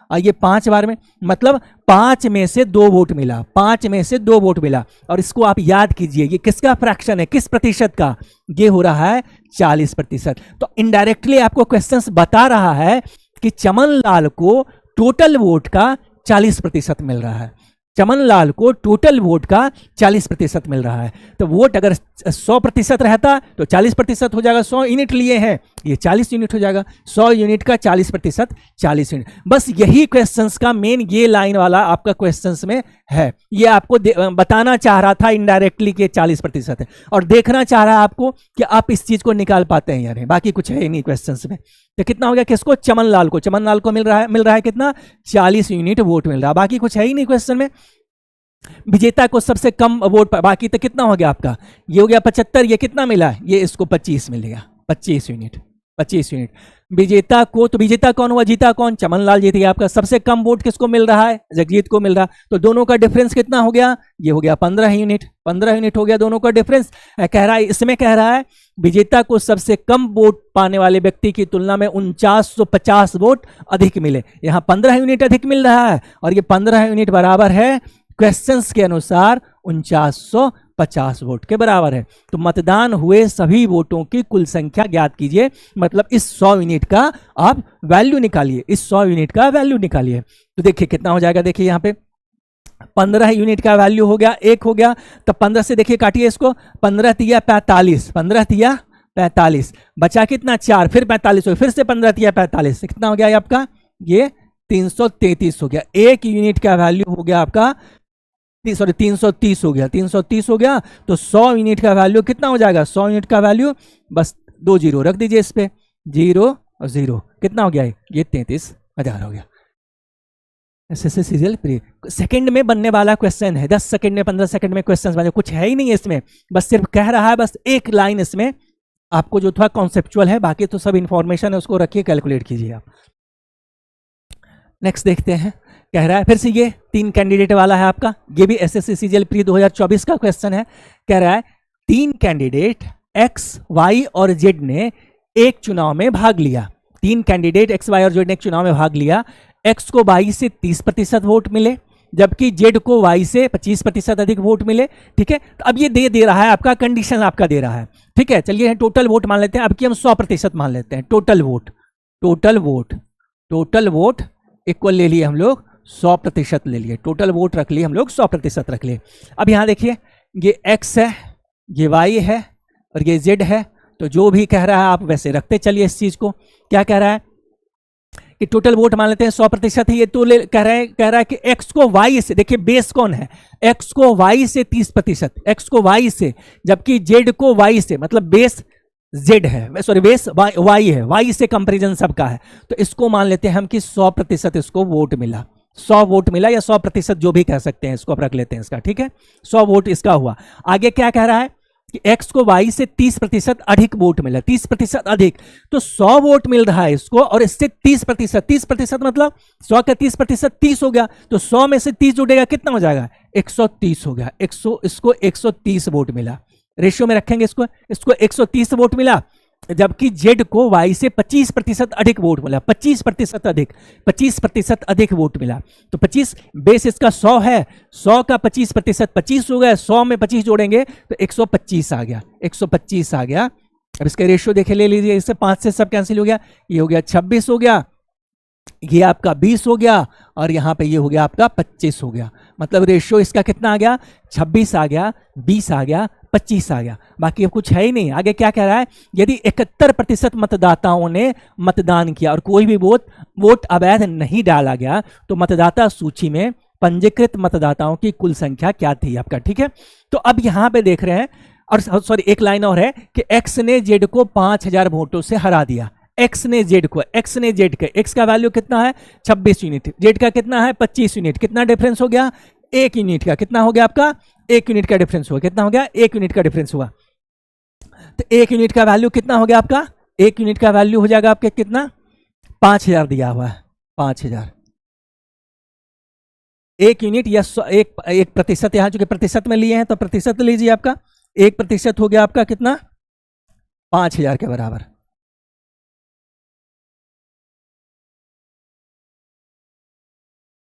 और ये 5 बार में, मतलब 5 में से 2 वोट मिला, 5 में से 2 वोट मिला। और इसको आप याद कीजिए, ये किसका फ्रैक्शन है, किस प्रतिशत का, ये हो रहा है 40%। तो इनडायरेक्टली आपको क्वेश्चंस बता रहा है कि चमन लाल को टोटल वोट का 40% मिल रहा है, चमन लाल को टोटल वोट का 40% मिल रहा है। तो वोट अगर 100% रहता तो 40% हो जाएगा, 100 यूनिट लिए हैं, ये 40 यूनिट हो जाएगा, 100 यूनिट का 40%, 40 यूनिट। बस यही क्वेश्चंस का मेन ये लाइन वाला आपका क्वेश्चंस में है, ये आपको बताना चाह रहा था इनडायरेक्टली कि 40% है, और देखना चाह रहा है आपको कि आप इस चीज को निकाल पाते हैं यार, बाकी कुछ है ही नहीं क्वेश्चंस में। तो कितना हो गया, किसको, चमन लाल को मिल रहा है कितना, 40 यूनिट वोट मिल रहा है, बाकी कुछ है ही नहीं क्वेश्चन में। विजेता को सबसे कम वोट, बाकी तो कितना हो गया आपका, ये हो गया 75, ये कितना मिला, ये इसको 25 मिलेगा, 25 यूनिट। 25 यूनिट। विजेता को, तो विजेता कौन हुआ, जीता कौन, चमनलाल जीत गया आपका। सबसे कम वोट किसको मिल रहा है, जगजीत को मिल रहा। तो दोनों का डिफरेंस कितना हो गया, ये हो गया 15 यूनिट। 15 यूनिट हो गया दोनों का डिफरेंस। कह रहा है, इसमें कह रहा है विजेता को सबसे कम वोट पाने वाले व्यक्ति की तुलना में 4950 वोट अधिक मिले। यहाँ 15 यूनिट अधिक मिल रहा है और ये 15 यूनिट बराबर है क्वेश्चंस के अनुसार 4950 वोट के बराबर है। तो मतदान हुए सभी वोटों की कुल संख्या ज्ञात कीजिए, मतलब इस 100 यूनिट का आप वैल्यू निकालिए, इस 100 यूनिट का वैल्यू निकालिए। तो देखिए कितना हो जाएगा, देखिए यहाँ पे 15 यूनिट का वैल्यू हो गया, 1 हो गया। तो 15 से देखिए काटिए इसको, 15 तिया 45, 15 तिया 45, बचा कितना 4, फिर 45 हो, फिर से 15 तिया 45, कितना हो गया आपका, ये 333 हो गया। 1 यूनिट का वैल्यू हो गया आपका, सॉरी 330 हो गया, 330 हो गया। तो 100 यूनिट का वैल्यू कितना हो जाएगा, 100 यूनिट का वैल्यू बस 2 जीरो रख दीजिए इस पे, 0 और 0, कितना हो गया ये 33,000 हो गया। एसएससी सीजीएल प्री सेकंड में बनने वाला क्वेश्चन है, 10 सेकंड में 15 सेकंड में क्वेश्चन बने, कुछ है ही नहीं है इसमें, बस सिर्फ कह रहा है, बस एक लाइन इसमें आपको जो थोड़ा कॉन्सेप्चुअल है, बाकी तो सब इंफॉर्मेशन है उसको रखिए, कैलकुलेट कीजिए आप। नेक्स्ट देखते हैं, कह रहा है फिर से ये 3 कैंडिडेट वाला है आपका, ये भी एसएससी सीजीएल प्री 2024 का क्वेश्चन है। कह रहा है 3 कैंडिडेट एक्स, वाई और जेड ने एक चुनाव में भाग लिया। 3 कैंडिडेट एक्स, वाई और जेड ने एक चुनाव में भाग लिया। एक्स को वाई से 30% वोट मिले, जबकि जेड को वाई से 25% अधिक वोट मिले। ठीक है, तो अब ये दे रहा है आपका, कंडीशन आपका दे रहा है। ठीक है, चलिए टोटल वोट मान लेते हैं, अब की हम 100% मान लेते हैं। टोटल वोट इक्वल ले लिए हम लोग 100% ले लिए, टोटल वोट रख लिए हम लोग 100% रख लिए। अब यहाँ देखिए, ये x है, ये y है और ये z है। तो जो भी कह रहा है आप वैसे रखते चलिए इस चीज को। क्या कह रहा है कि टोटल वोट मान लेते हैं 100% है ये, तो कह रहा है कि x को y से, देखिए बेस कौन है, x को y से 30%, x को y से, जबकि z को y से, मतलब बेस z है, सॉरी बेस y है, y से कंपैरिजन सबका है। तो इसको मान लेते हैं हम कि 100% इसको वोट मिला, 100 वोट मिला या 100% जो भी कह सकते हैं, इसको आप रख लेते हैं इसका। ठीक है, 100 वोट इसका हुआ। आगे क्या कह रहा है कि x को y से 30% अधिक वोट मिला, 30% अधिक, तो 100 वोट मिल रहा है इसको और इससे 30% मतलब 100 का 30% 30 हो गया। तो 100 में से 30 जुड़ेगा, कितना हो जाएगा, 130 हो गया। इसको 130 वोट मिला, रेशियो में रखेंगे इसको 130 वोट मिला, जबकि जेड को वाई से 25% अधिक वोट मिला, 25% अधिक वोट मिला। तो 25 बेस इसका 100 है, 100 का 25% 25 हो गया, 100 में 25 जोड़ेंगे तो 125 आ गया, 125 आ गया। अब इसका रेशियो देखे ले लीजिए, इससे 5 से सब कैंसिल हो गया, ये हो गया 26 हो गया, ये आपका 20 हो गया और यहाँ पे ये हो गया आपका 25 हो गया। मतलब रेशियो इसका कितना आ गया, 26 आ गया, 20 आ गया, 25 आ गया। बाकी अब कुछ है ही नहीं। आगे क्या कह रहा है, यदि 71% मतदाताओं ने मतदान किया और कोई भी वोट अवैध नहीं डाला गया, तो मतदाता सूची में पंजीकृत मतदाताओं की कुल संख्या क्या थी आपका। ठीक है, तो अब यहाँ पे देख रहे हैं, और सॉरी एक लाइन और है कि एक्स ने जेड को 5000 वोटों से हरा दिया। एक्स ने जेड को, एक्स ने जेड के, एक्स का वैल्यू कितना है 26 यूनिट, जेड का कितना है 25 यूनिट, कितना डिफरेंस हो गया 1 यूनिट का, कितना हो गया आपका 1 यूनिट का डिफरेंस हुआ, कितना हो गया 1 यूनिट का डिफरेंस हुआ। तो 1 यूनिट का वैल्यू कितना हो गया आपका, 1 यूनिट का वैल्यू हो जाएगा आपके कितना, 5000 दिया हुआ है, 5000। 1 यूनिट या 1%, यहां चूंकि प्रतिशत में लिए हैं तो प्रतिशत लीजिए, आपका 1% हो गया आपका कितना 5000 के बराबर।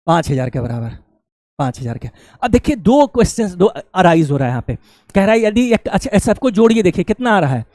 5000 के बराबर, 5000 के। अब देखिए दो क्वेश्चंस दो अराइज हो रहा है यहाँ पे। कह रहा है यदि अच्छा सबको जोड़िए, देखिए कितना आ रहा है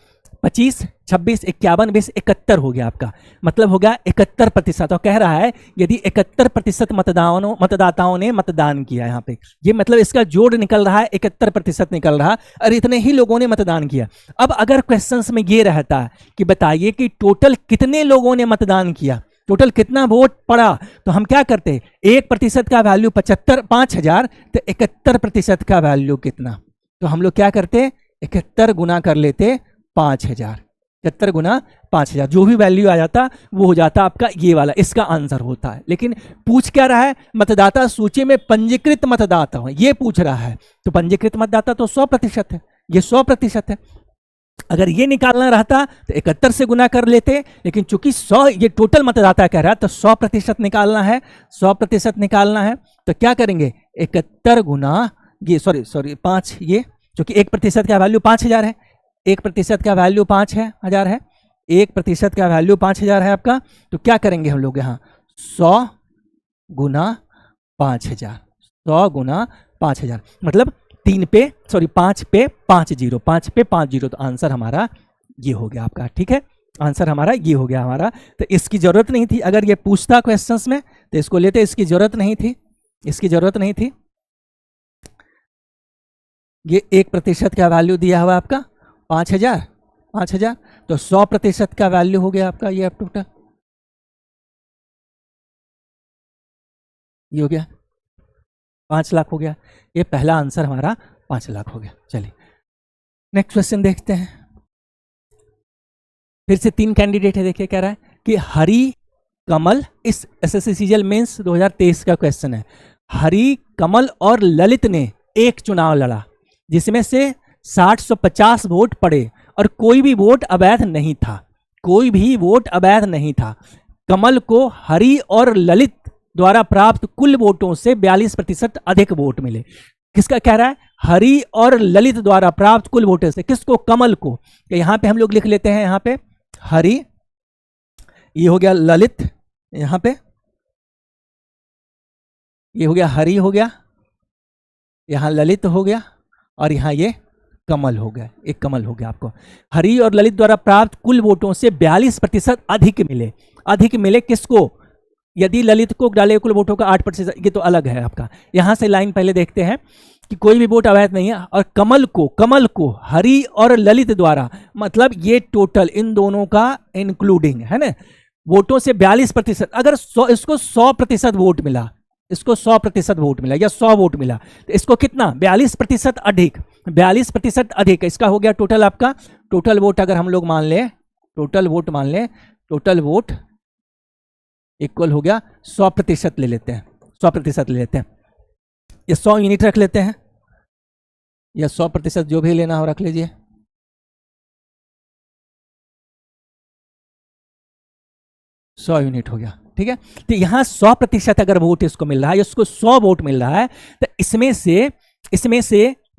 25, 26, 51, 20, 71 हो गया आपका, मतलब हो गया 71%। और कह रहा है यदि 71% मतदाताओं ने मतदान किया, यहाँ पे ये मतलब इसका जोड़ निकल रहा है 71% निकल रहा, और इतने ही लोगों ने मतदान किया। अब अगर क्वेश्चंस में ये रहता कि बताइए कि टोटल कितने लोगों ने मतदान किया, टोटल कितना वोट पड़ा, तो हम क्या करते, 1% का वैल्यू 5000, तो 71% का वैल्यू कितना, तो हम लोग क्या करते 71 गुना कर लेते 5000, 71 गुना 5000, जो भी वैल्यू आ जाता वो हो जाता आपका ये वाला, इसका आंसर होता है। लेकिन पूछ क्या रहा है, मतदाता सूची में पंजीकृत मतदाता हो ये पूछ रहा है, तो पंजीकृत मतदाता तो 100% है, ये 100% है। अगर ये निकालना रहता तो 71 से गुना कर लेते, लेकिन चूंकि 100 ये टोटल मतदाता कह रहा है तो 100% निकालना है, 100% निकालना है। तो क्या करेंगे, 71 गुना ये सॉरी 5, ये चूंकि 1% का वैल्यू 5000 है, 1% का वैल्यू 5000 है, 1% का वैल्यू 5000 है आपका। तो क्या करेंगे हम लोग यहाँ 100 गुना 5000, 100 गुना 5000 मतलब 5 पे 5 जीरो, 5 पे 5 जीरो। तो आंसर हमारा ये हो गया आपका, ठीक है, आंसर हमारा ये हो गया हमारा। तो इसकी जरूरत नहीं थी, अगर ये पूछता क्वेश्चंस में तो इसको लेते, इसकी जरूरत नहीं थी, इसकी जरूरत नहीं थी। ये 1% का वैल्यू दिया हुआ आपका 5000, तो 100% का वैल्यू हो गया आपका ये अब टोटल, ये हो गया 5 लाख हो गया। ये पहला आंसर हमारा 5 लाख हो गया। चलिए नेक्स्ट क्वेश्चन देखते हैं। फिर से 3 कैंडिडेट है, देखिए कह रहा है कि हरि कमल, इस एसएससी सीजीएल मेंस 2023 का क्वेश्चन है। हरि कमल और ललित ने एक चुनाव लड़ा जिसमें से 750 वोट पड़े और कोई भी वोट अवैध नहीं था, कोई भी वोट अवैध नहीं था। कमल को हरि और ललित द्वारा प्राप्त कुल वोटों से 42% अधिक वोट मिले। किसका कह रहा है, हरि और ललित द्वारा प्राप्त कुल वोटों से, किसको, कमल को। तो यहां पे हम लोग लिख लेते हैं, यहां पे हरि, ये हो गया ललित, यहां पे ये हो गया हरि हो गया, यहां ललित हो गया और यहां ये कमल हो गया, एक कमल हो गया आपको। हरि और ललित द्वारा प्राप्त कुल वोटों से 42% अधिक मिले। अधिक मिले किसको, यदि ललित को डाले कुल वोटों का 8%, ये तो अलग है आपका। यहां से लाइन पहले देखते हैं कि कोई भी वोट अवैध नहीं है। और कमल को हरि और ललित द्वारा, मतलब ये टोटल इन दोनों का इंक्लूडिंग है ना, वोटों से 42%, अगर इसको 100% वोट मिला, इसको 100% वोट मिला या 100 वोट मिला, तो इसको कितना 42% अधिक, 42% अधिक, इसका हो गया टोटल आपका। टोटल वोट अगर हम लोग मान लें, टोटल वोट इक्वल हो गया 100% ले लेते हैं, 100% ले लेते हैं, ये 100 यूनिट रख लेते हैं, या 100% जो भी लेना हो रख लीजिए। सौ यूनिट हो गया, ठीक है। तो यहां 100% अगर वोट इसको मिल रहा है, इसको 100 वोट मिल रहा है, तो इसमें से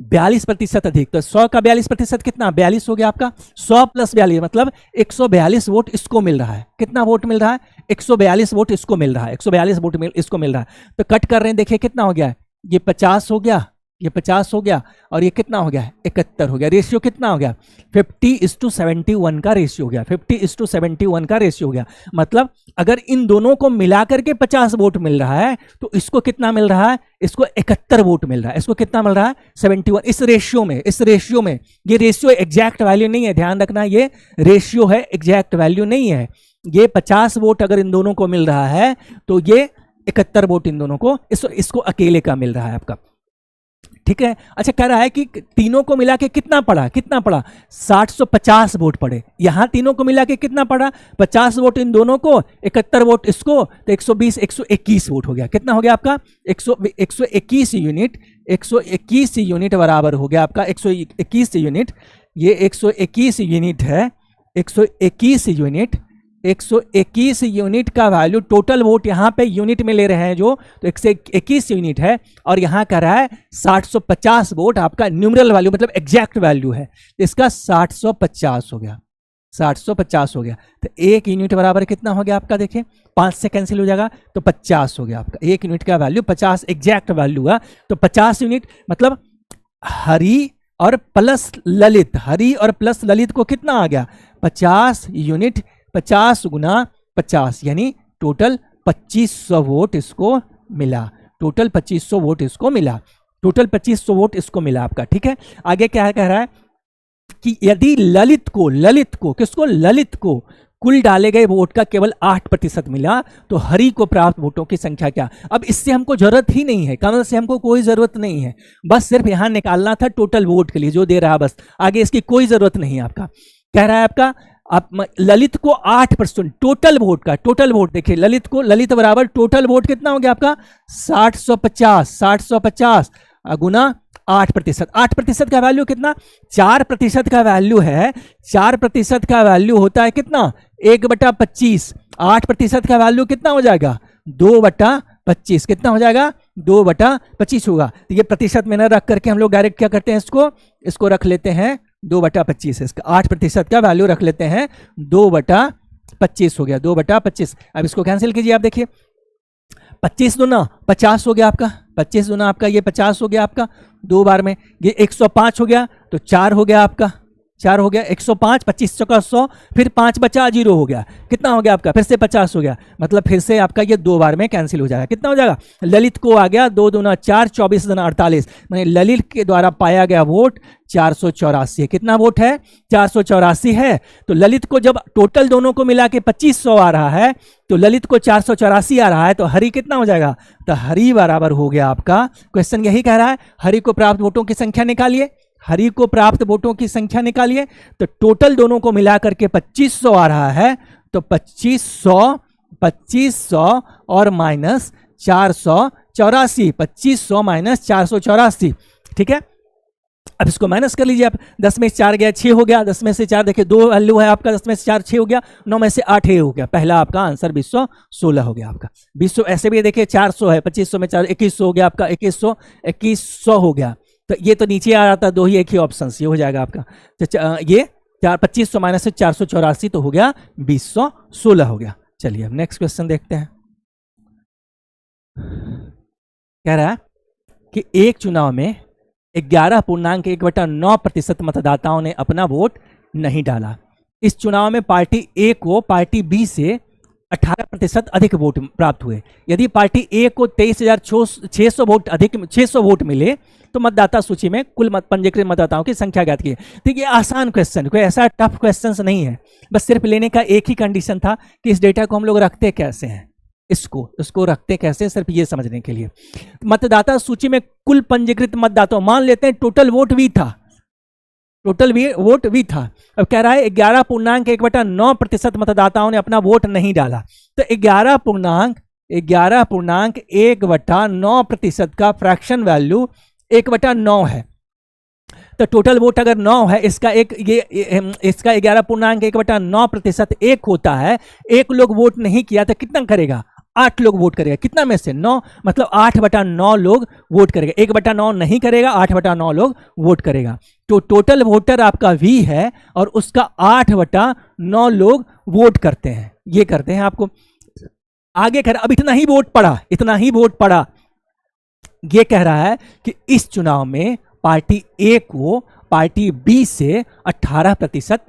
42% अधिक, तो 100 का 42% कितना, 42 हो गया आपका। 100 + 42 मतलब 142 वोट इसको मिल रहा है। कितना वोट मिल रहा है, 142 वोट इसको मिल रहा है, 142 वोट इसको मिल रहा है। तो कट कर रहे हैं, देखिए कितना हो गया, ये 50 हो गया, ये 50 हो गया, और ये कितना हो गया, 71 हो गया। रेशियो कितना हो गया, 50:71 का रेशियो हो गया, 50:71 का रेशियो हो गया। मतलब अगर इन दोनों को मिलाकर के 50 वोट मिल रहा है, तो इसको कितना मिल रहा है, इसको 71 वोट मिल रहा है। इसको कितना मिल रहा है, 71। इस रेशियो में, ये रेशियो एग्जैक्ट वैल्यू नहीं है, ध्यान रखना, ये रेशियो है, एग्जैक्ट वैल्यू नहीं है। ये 50 वोट अगर इन दोनों को मिल रहा है, तो ये 71 वोट इन दोनों को, इसको अकेले का मिल रहा है आपका, ठीक है। अच्छा, कह रहा है कि तीनों को मिला के कितना पड़ा, 750 वोट पड़े। यहां तीनों को मिला के कितना पड़ा, 50 वोट इन दोनों को, 71 वोट इसको, तो 121 वोट हो गया। कितना हो गया आपका, 121 यूनिट, 121 यूनिट बराबर हो गया आपका 121 यूनिट। ये 121 यूनिट है, 121 यूनिट का वैल्यू, टोटल वोट यहाँ पे यूनिट में ले रहे हैं जो, तो 121 यूनिट है। और यहाँ कर रहा है 750 वोट, आपका न्यूमरल वैल्यू मतलब एग्जैक्ट वैल्यू है, इसका 750 हो गया, 750 हो गया। तो 1 यूनिट बराबर कितना हो गया आपका, देखिए 5 से कैंसिल हो जाएगा, तो 50 हो गया आपका। 1 यूनिट का वैल्यू 50 एग्जैक्ट वैल्यू है, तो 50 यूनिट मतलब हरि और प्लस ललित को कितना आ गया, 50 यूनिट, 50 गुना 50 यानी टोटल 2500 वोट इसको मिला, टोटल 2500 वोट इसको मिला, टोटल 2500 वोट इसको मिला आपका, ठीक है। आगे क्या कह रहा है कि यदि ललित को कुल डाले गए वोट का केवल 8% मिला, तो हरि को प्राप्त वोटों की संख्या क्या। अब इससे हमको जरूरत ही नहीं है, कमल से हमको कोई जरूरत नहीं है, बस सिर्फ यहां निकालना था टोटल वोट के लिए जो दे रहा है, बस आगे इसकी कोई जरूरत नहीं है आपका। कह रहा है आपका आप ललित को 8% टोटल वोट देखिए, ललित बराबर टोटल वोट कितना हो गया आपका 750 गुना 8%। 8% का वैल्यू कितना? 4% का वैल्यू है, 4% का वैल्यू होता है कितना? 1/25। 8% का वैल्यू कितना हो जाएगा? 2/25। कितना हो जाएगा? 2/25 होगा। तो ये प्रतिशत में न रख करके हम लोग डायरेक्ट क्या करते हैं, इसको रख लेते हैं 2/25। इसका 8% का वैल्यू रख लेते हैं 2/25 हो गया, 2/25। अब इसको कैंसिल कीजिए, आप देखिए 25 दूना 50 हो गया आपका, 25 दूना आपका ये 50 हो गया आपका, 2 बार में ये 105 हो गया, तो 4 हो गया आपका, 4 हो गया 105, 25 चौका 100, फिर 5 बचा 0 हो गया, कितना हो गया आपका? फिर से 50 हो गया, मतलब फिर से आपका ये 2 बार में कैंसिल हो जाएगा। कितना हो जाएगा? ललित को आ गया 2 दूना 4, 24 दूना 48, मैंने ललित के द्वारा पाया गया वोट 484 है। कितना वोट है? 484 है। तो ललित को जब टोटल दोनों को मिला के 2500 आ रहा है, तो ललित को 484 आ रहा है, तो हरि कितना हो जाएगा? तो हरि बराबर हो गया आपका, क्वेश्चन यही कह रहा है, हरि को प्राप्त वोटों की संख्या निकालिए, हरि को प्राप्त वोटों की संख्या निकालिए। तो टोटल दोनों को मिलाकर के 2500 आ रहा है, तो 2500 और माइनस 484, 2500 माइनस 484, ठीक है। अब इसको माइनस कर लीजिए आप, 10 में से 4 गया 6 हो गया, 10 में से 4 देखिए 2 वैल्यू है आपका, 10 में से 4 6 हो गया, 9 में से 8 हो गया। पहला आपका आंसर 216 हो गया आपका। 200 ऐसे भी देखिए 400 है, 2500 में 4 2100 हो गया आपका, 2100 हो गया। तो ये तो नीचे आ रहा था, दो ही एक ही ऑप्शन, ये हो जाएगा आपका। तो ये 2500 माइनस से 484 तो हो गया 216 हो गया। चलिए अब नेक्स्ट क्वेश्चन देखते हैं। कह रहा है कि एक चुनाव में 11.1/9% मतदाताओं ने अपना वोट नहीं डाला। इस चुनाव में पार्टी ए को पार्टी बी से 18% अधिक वोट प्राप्त हुए। यदि पार्टी ए को 23,600 वोट अधिक 600 वोट मिले तो मतदाता सूची में कुल पंजीकृत मतदाताओं की संख्या ज्ञात की। देखिए आसान क्वेश्चन, कोई ऐसा टफ क्वेश्चन नहीं है, बस सिर्फ लेने का एक ही कंडीशन था कि इस डेटा को हम लोग रखते कैसे हैं, इसको रखते कैसे, सिर्फ ये समझने के लिए। मतदाता सूची में कुल पंजीकृत मतदाताओं, मान लेते हैं टोटल वोट वी था, टोटल वोट वी था। अब कह रहा है 11.1/9% मतदाताओं ने अपना वोट नहीं डाला। तो 11.1/9% का फ्रैक्शन वैल्यू 1/9 है। तो टोटल वोट अगर 9 है, इसका 11.1/9% 1 होता है। 1 लोग वोट नहीं किया तो कितना करेगा? 8 लोग वोट करेगा। कितना में से? 9, मतलब 8/9 लोग वोट करेगा। 1/9 नहीं करेगा, 8/9 लोग वोट करेगा। तो टोटल वोटर आपका V है और उसका 8/9 लोग वोट करते हैं, ये करते हैं आपको आगे कह रहा। अब इतना ही वोट पड़ा, ये कह रहा है कि इस चुनाव में पार्टी ए को पार्टी बी से 18%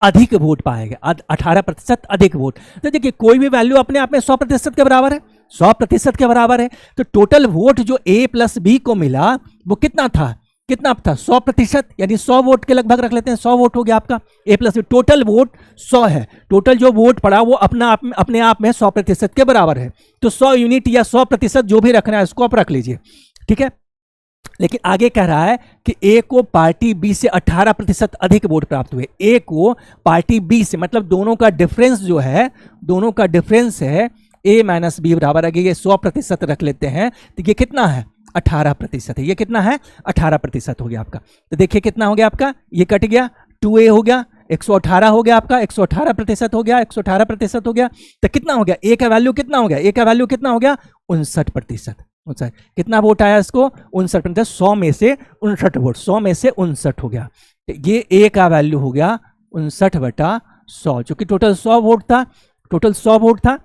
अधिक वोट पाएगा, 18% अधिक वोट। तो देखिए कोई भी वैल्यू अपने आप में 100% के बराबर है, 100% के बराबर है। तो टोटल वोट जो ए प्लस बी को मिला वो कितना था? 100%, यानी 100 वोट के लगभग रख लेते हैं, 100 वोट हो गया आपका ए प्लस बी। टोटल वोट 100 है, टोटल जो वोट पड़ा वो अपने आप में 100% के बराबर है। तो 100 यूनिट या 100% जो भी रखना है उसको आप रख लीजिए, ठीक है। लेकिन आगे कह रहा है कि ए को पार्टी बी से 18% अधिक वोट प्राप्त हुए। ए को पार्टी बी से, मतलब दोनों का डिफरेंस जो है, दोनों का डिफरेंस है ए माइनस बी बराबर, अगर ये 100% रख लेते हैं तो ये कितना है? 18% है। ये कितना है? 18% हो गया आपका। तो देखिए कितना हो गया आपका, ये कट गया, 2a हो गया, 118 हो गया आपका, 118% हो गया, 118% हो गया। तो कितना हो गया? ए का वैल्यू कितना हो गया? ए का वैल्यू कितना हो गया? 59%। कितना वोट आया इसको? 59%। 100 में से 59 वोट, 100 में से 59 हो गया। ये ए का वैल्यू हो गया 59/100, जो कि टोटल 100 वोट था, टोटल 100 वोट था।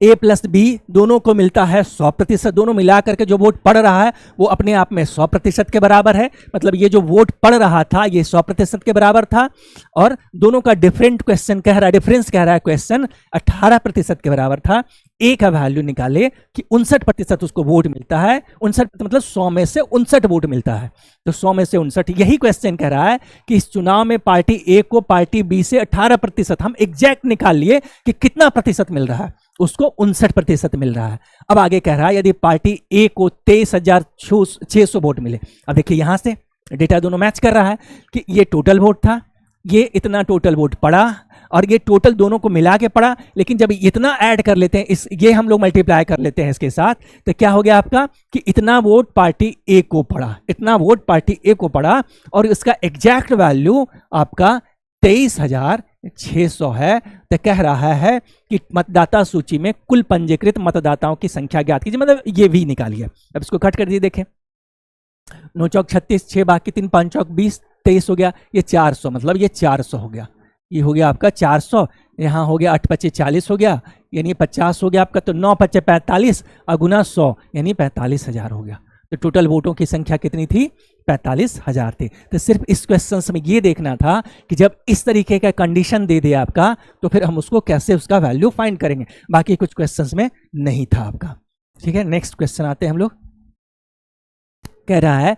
ए प्लस बी दोनों को मिलता है 100%, दोनों मिला करके जो वोट पड़ रहा है वो अपने आप में 100% के बराबर है। मतलब ये जो वोट पड़ रहा था ये 100% के बराबर था, और दोनों का डिफरेंस कह रहा है क्वेश्चन 18% के बराबर था। ए का वैल्यू निकाले कि 59% उसको वोट मिलता है, 59 मतलब 100 में से 59 वोट मिलता है। तो 100 में से 59, यही क्वेश्चन कह रहा है कि इस चुनाव में पार्टी ए को पार्टी बी से 18%, हम एग्जैक्ट निकाल लिए कि कितना प्रतिशत मिल रहा है, उसको 59% मिल रहा है। अब आगे कह रहा है यदि पार्टी ए को 23,600 वोट मिले। अब देखिए यहां से डेटा दोनों मैच कर रहा है कि ये टोटल वोट था, ये इतना टोटल वोट पड़ा और ये टोटल दोनों को मिला के पड़ा, लेकिन जब इतना ऐड कर लेते हैं, इस ये हम लोग मल्टीप्लाई कर लेते हैं इसके साथ, तो क्या हो गया आपका कि इतना वोट पार्टी ए को पड़ा, इतना वोट पार्टी ए को पड़ा और इसका एग्जैक्ट वैल्यू आपका 23,600 है। तो कह रहा है कि मतदाता सूची में कुल पंजीकृत मतदाताओं की संख्या ज्ञात कीजिए, मतलब ये भी निकालिए। अब इसको कट कर दिए, देखें 9 चौक 36, 6 बाकी 3, 5 चौक 20, 23 हो गया, ये 400, मतलब ये 400 हो गया, ये हो गया आपका 400, यहाँ हो गया 8 पच्चे 40 हो गया, यानी 50 हो गया आपका, तो 9 पच्चे 45 और गुना 100 यानी 45,000 हो गया। तो टोटल वोटों की संख्या कितनी थी? 45,000 थी। तो सिर्फ इस क्वेश्चन में ये देखना था कि जब इस तरीके का कंडीशन दे दे आपका, तो फिर हम उसको कैसे उसका वैल्यू फाइंड करेंगे, बाकी कुछ क्वेश्चंस में नहीं था आपका। ठीक है, नेक्स्ट क्वेश्चन आते हैं हम लोग। कह रहा है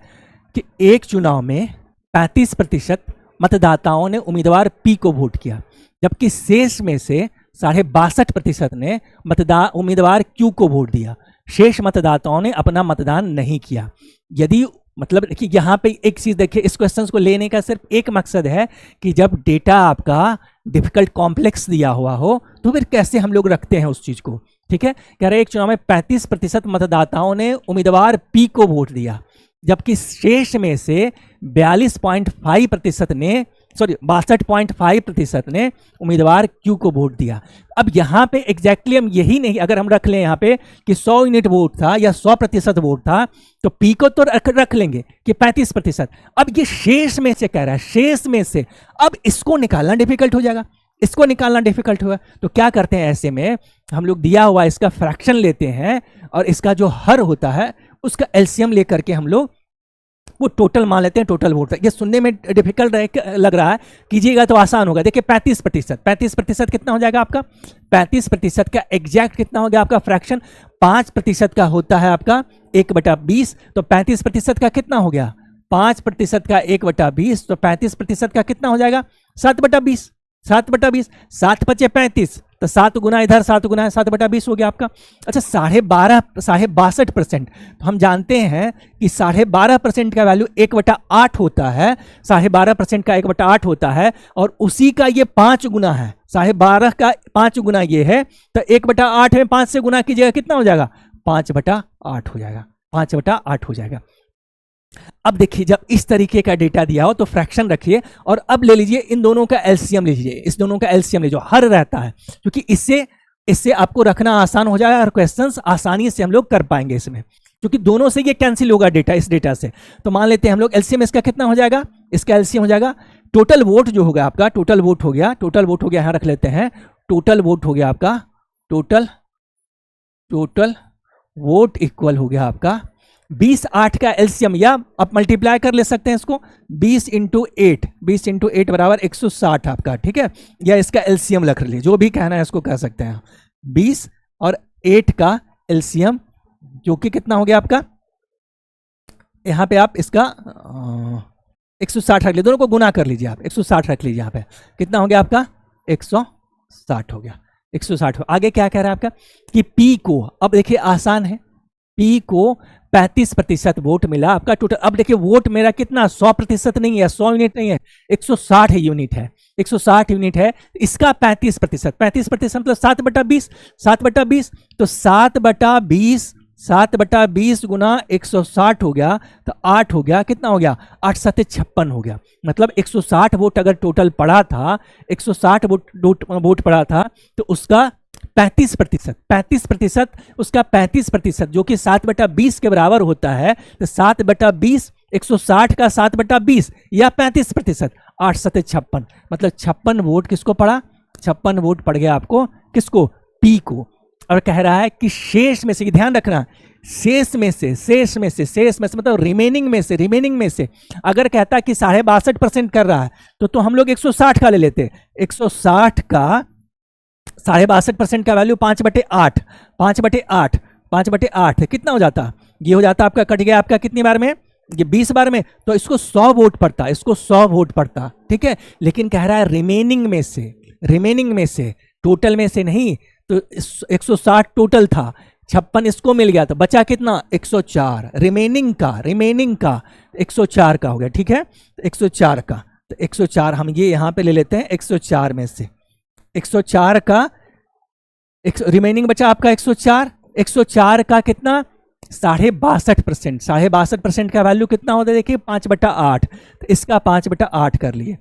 कि एक चुनाव में 35% मतदाताओं ने उम्मीदवार पी को वोट किया, जबकि शेष में से 62.5% ने उम्मीदवार क्यू को वोट दिया। शेष मतदाताओं ने अपना मतदान नहीं किया। यदि मतलब देखिए यहाँ पे एक चीज देखिए, इस क्वेश्चन को लेने का सिर्फ एक मकसद है कि जब डेटा आपका डिफिकल्ट कॉम्प्लेक्स दिया हुआ हो तो फिर कैसे हम लोग रखते हैं उस चीज को। ठीक है, कह रहे एक चुनाव में 35% मतदाताओं ने उम्मीदवार पी को वोट दिया, जबकि शेष में से 62.5% ने 62.5% ने उम्मीदवार क्यू को वोट दिया। अब यहाँ पे एग्जैक्टली हम यही नहीं, अगर हम रख लें यहाँ पे कि 100 यूनिट वोट था या 100% वोट था, तो पी को तो रख लेंगे कि 35%। अब ये शेष में से कह रहा है, शेष में से, अब इसको निकालना डिफिकल्ट हो जाएगा, इसको निकालना डिफिकल्ट हुआ। तो क्या करते हैं ऐसे में, हम लोग दिया हुआ इसका फ्रैक्शन लेते हैं और इसका जो हर होता है उसका एलसीएम लेकर के हम लोग वो टोटल मान लेते हैं, टोटल वोट। ये सुनने में डिफिकल्ट लग रहा है, कीजिएगा तो आसान होगा। देखिए 35% कितना हो जाएगा आपका? 35% का एग्जैक्ट कितना हो गया आपका फ्रैक्शन? 5% का होता है आपका 1/20, तो 35% का कितना हो गया? 5% का 1/20, तो 35% का कितना हो जाएगा? 7/20, 7/20, 7 पचे 35, तो 7 गुना इधर 7 गुना 7/20 हो गया आपका। अच्छा 62% तो हम जानते हैं कि 12.5% का वैल्यू 1/8 होता है, 12.5% का 1/8 होता है, और उसी का ये 5 गुना है, 12.5 का 5 गुना ये है, तो 1/8 में 5 से गुना कीजिएगा, कितना हो जाएगा? 5/8 हो जाएगा, 5/8 हो जाएगा। अब देखिए जब इस तरीके का डेटा दिया हो तो फ्रैक्शन रखिए, और अब ले लीजिए इन दोनों का एलसीएम लीजिए, इस दोनों का एलसीएम लीजिए, हर रहता है, क्योंकि इससे आपको रखना आसान हो जाएगा और क्वेश्चंस आसानी से हम लोग कर पाएंगे इसमें, क्योंकि दोनों से ये कैंसिल होगा डेटा, इस डेटा से। तो मान लेते हैं हम लोग एलसीएम इसका कितना हो जाएगा? इसका एलसीएम हो जाएगा टोटल वोट जो होगा आपका, टोटल वोट हो गया, टोटल वोट हो गया, यहां रख लेते हैं, टोटल वोट हो गया आपका, टोटल वोट इक्वल हो गया आपका 20/8 का एलसीएम, या आप मल्टीप्लाई कर ले सकते हैं इसको, 20 × 8 बराबर 160 आपका। ठीक है, या इसका एलसीएम रख लीजिए, जो भी कहना है इसको कह सकते हैं। 20 और 8 का एलसीएम जो कि कितना हो गया आपका, यहां पे आप इसका 160 रख लीजिए, दोनों को गुना कर लीजिए आप, 160 रख लीजिए, यहां पे कितना हो गया आपका? 160 हो गया, 160। आगे क्या कह रहा है आपका कि पी को, अब देखिए आसान है, पी को 35% वोट मिला आपका टोटल। अब देखिए वोट मेरा कितना, 100% नहीं है, 100 यूनिट नहीं है, 160 यूनिट है, 160 यूनिट है। इसका 35% मतलब 7/20, 7/20, तो 7/20 गुना 160 हो गया, तो 8 हो गया, कितना हो गया? 8 7 56 हो गया। मतलब 160 वोट अगर टोटल पड़ा था, 160 वोट पड़ा था, तो उसका 35%, उसका 35% जो कि 7/20 के बराबर होता है, तो 7/20, 160 का 7/20 या 35%, 8 7 56, मतलब 56 वोट किसको पड़ा? 56 वोट पड़ गया आपको, किसको? पी को। और कह रहा है कि शेष में से, ध्यान रखना, शेष में से मतलब रिमेनिंग में से अगर कहता कि 62.5% कर रहा है, तो हम लोग 160 का ले लेते, 160 का 62.5% का वैल्यू 5/8 कितना हो जाता? ये हो जाता आपका, कट गया आपका कितनी बार में? ये 20 बार में, तो इसको 100 वोट पड़ता, इसको 100 वोट पड़ता। ठीक है, लेकिन कह रहा है रिमेनिंग में से, टोटल में से नहीं, तो 160 टोटल था, 56 इसको मिल गया, तो बचा कितना? 104, रिमेनिंग का 104 का हो गया। ठीक है, 104 का तो 104 हम ये यहां पे ले लेते हैं। 104 में से 104 का रिमेनिंग बचा आपका 104। 104 का कितना 62.5%। 62.5% का वैल्यू कितना होता है देखिए 5/8। तो इसका 5/8 कर लिए।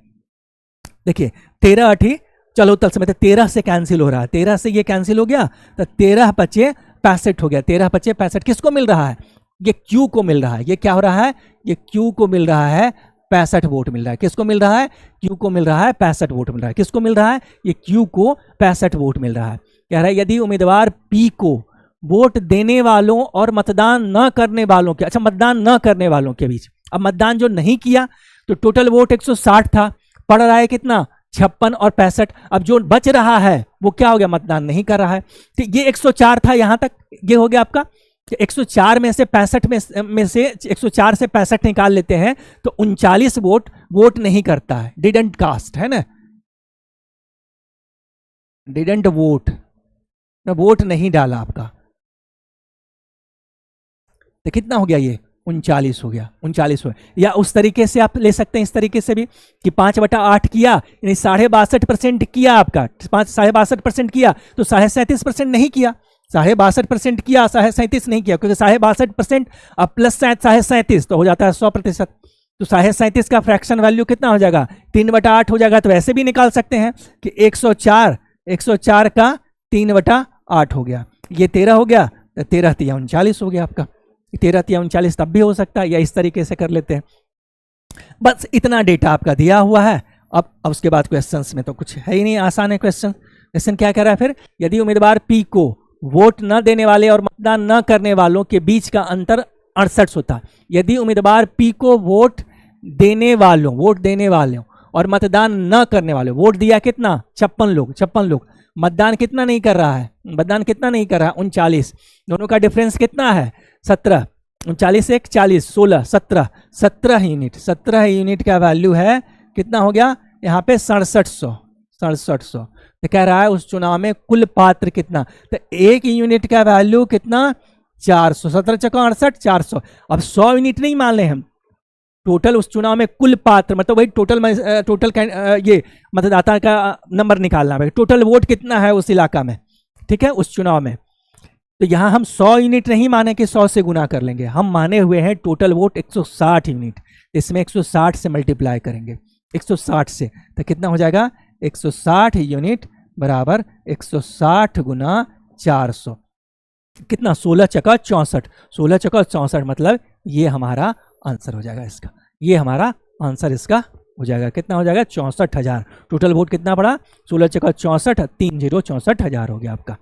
देखिए 13 8 चलो तल समय 13 से कैंसिल हो रहा है, 13 से ये कैंसिल हो गया तो 13 5 65 हो गया। 13 5 65 किसको मिल रहा है? ये क्यू को मिल रहा है। ये क्या हो रहा है? ये क्यू को मिल रहा है 65 वोट मिल रहा है। किसको मिल रहा है? क्यू को मिल रहा है 65 वोट मिल रहा है। किसको मिल रहा है? ये क्यू को 65 वोट मिल रहा है। कह रहा है यदि उम्मीदवार पी को वोट देने वालों और मतदान न करने वालों के, अच्छा मतदान न करने वालों के बीच, अब मतदान जो नहीं किया तो टोटल वोट 160 था, पड़ रहा है कितना 56 और 65। अब जो बच रहा है वो क्या हो गया? मतदान नहीं कर रहा है। तो ये 104 था यहां तक, ये हो गया आपका 104 में से 65 में से 104 से 65 निकाल लेते हैं तो 39 वोट नहीं करता है, डिडंट कास्ट है ना, डिडंट वोट नहीं डाला आपका। तो कितना हो गया? ये 39 हो गया। 39 हो गया। या उस तरीके से आप ले सकते हैं, इस तरीके से भी कि 5/8 किया यानी 62.5% किया आपका, 62.5% किया तो 37.5% नहीं किया, 62.5% किया 37 नहीं किया, क्योंकि 62.5% अब प्लस 37 तो हो जाता है 100%। तो 37 का फ्रैक्शन वैल्यू कितना हो जाएगा? 3/8 हो जाएगा। तो ऐसे भी निकाल सकते हैं कि 104 का 3/8 हो गया। ये 13 हो गया, 13 3 39 हो गया आपका। 13 3 39 तब भी हो सकता है, या इस तरीके से कर लेते हैं। बस इतना डेटा आपका दिया हुआ है। अब उसके बाद क्वेश्चंस में तो कुछ है ही नहीं, आसान है क्वेश्चन क्या कह रहा है फिर? यदि उम्मीदवार पी को वोट न देने वाले और मतदान न करने वालों के बीच का अंतर 68 होता, यदि उम्मीदवार पी को वोट देने वालों और मतदान न करने वाले, वोट दिया कितना 56 लोग, मतदान कितना नहीं कर रहा है? 39, दोनों का डिफरेंस कितना है? 17, 39 1 40 16 17 यूनिट, 17 यूनिट का वैल्यू है कितना हो गया यहाँ पे? 6700। तो कह रहा है उस चुनाव में कुल पात्र कितना? तो एक यूनिट का वैल्यू कितना? 400। 17 चौका 68 400। अब 100 यूनिट नहीं मान ले हम, टोटल उस चुनाव में कुल पात्र, मतलब वही टोटल ये मतदाता का नंबर निकालना है, टोटल वोट कितना है उस इलाका में, ठीक है, उस चुनाव में। तो यहां हम 100 यूनिट नहीं माने कि 100 से गुना कर लेंगे, हम माने हुए हैं टोटल वोट 160 यूनिट। इसमें 160 से मल्टीप्लाई करेंगे, 160 से, तो कितना हो जाएगा? 160 यूनिट बराबर 160 गुना 400, कितना? 16 चौका 64, 16 चौका 64, मतलब ये हमारा आंसर हो जाएगा इसका, ये हमारा आंसर इसका हो जाएगा। कितना हो जाएगा? 64,000। टोटल वोट कितना पड़ा? 16 चौका 64, 64,000 हो गया आपका,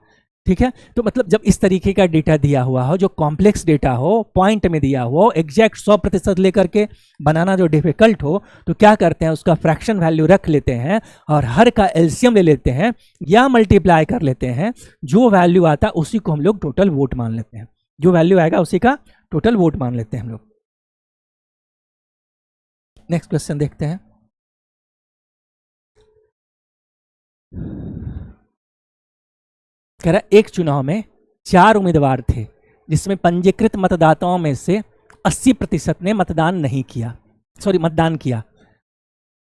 ठीक है। तो मतलब जब इस तरीके का डेटा दिया हुआ हो, जो कॉम्प्लेक्स डेटा हो, पॉइंट में दिया हो, एग्जैक्ट 100% लेकर के बनाना जो डिफिकल्ट हो, तो क्या करते हैं, उसका फ्रैक्शन वैल्यू रख लेते हैं और हर का एलसीएम ले लेते हैं या मल्टीप्लाई कर लेते हैं। जो वैल्यू आता है उसी को हम लोग टोटल वोट मान लेते हैं, जो वैल्यू आएगा उसी का टोटल वोट मान लेते हैं हम लोग। नेक्स्ट क्वेश्चन देखते हैं। कह रहा एक चुनाव में 4 उम्मीदवार थे जिसमें पंजीकृत मतदाताओं में से 80% ने मतदान किया।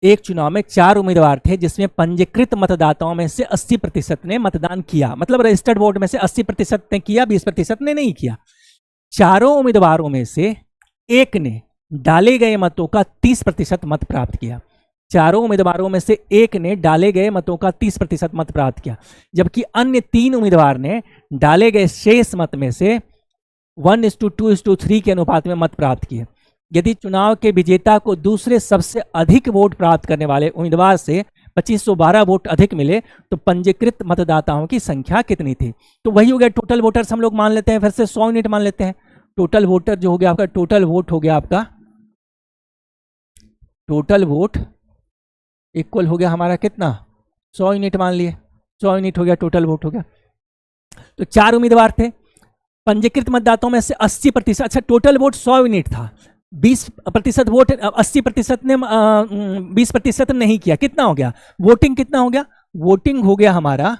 एक चुनाव में 4 उम्मीदवार थे जिसमें पंजीकृत मतदाताओं में से 80% ने मतदान किया, मतलब रजिस्टर्ड वोट में से 80% ने किया, 20% ने नहीं किया। चारों उम्मीदवारों में से एक ने डाले गए मतों का 30% मत प्राप्त किया। चारों उम्मीदवारों में से एक ने डाले गए मतों का 30% मत प्राप्त किया, जबकि अन्य 3 उम्मीदवार ने डाले गए शेष मत में से 1:2:3 के अनुपात में मत प्राप्त किए। यदि चुनाव के विजेता को दूसरे सबसे अधिक वोट प्राप्त करने वाले उम्मीदवार से 2512 वोट अधिक मिले तो पंजीकृत मतदाताओं की संख्या कितनी थी? तो वही हो गया टोटल वोटर्स, हम लोग मान लेते हैं, फिर से 100 यूनिट मान लेते हैं। टोटल वोटर जो हो गया आपका, टोटल वोट हो गया आपका, टोटल वोट इक्वल हो गया हमारा कितना? 100 यूनिट मान लिए, 100 यूनिट हो गया, टोटल वोट हो गया। तो 4 उम्मीदवार थे, पंजीकृत मतदाताओं में से 80%, अच्छा टोटल वोट 100 यूनिट था, 20% वोट, 80% ने 20% नहीं किया, कितना हो गया? वोटिंग कितना हो गया? वोटिंग हो गया हमारा,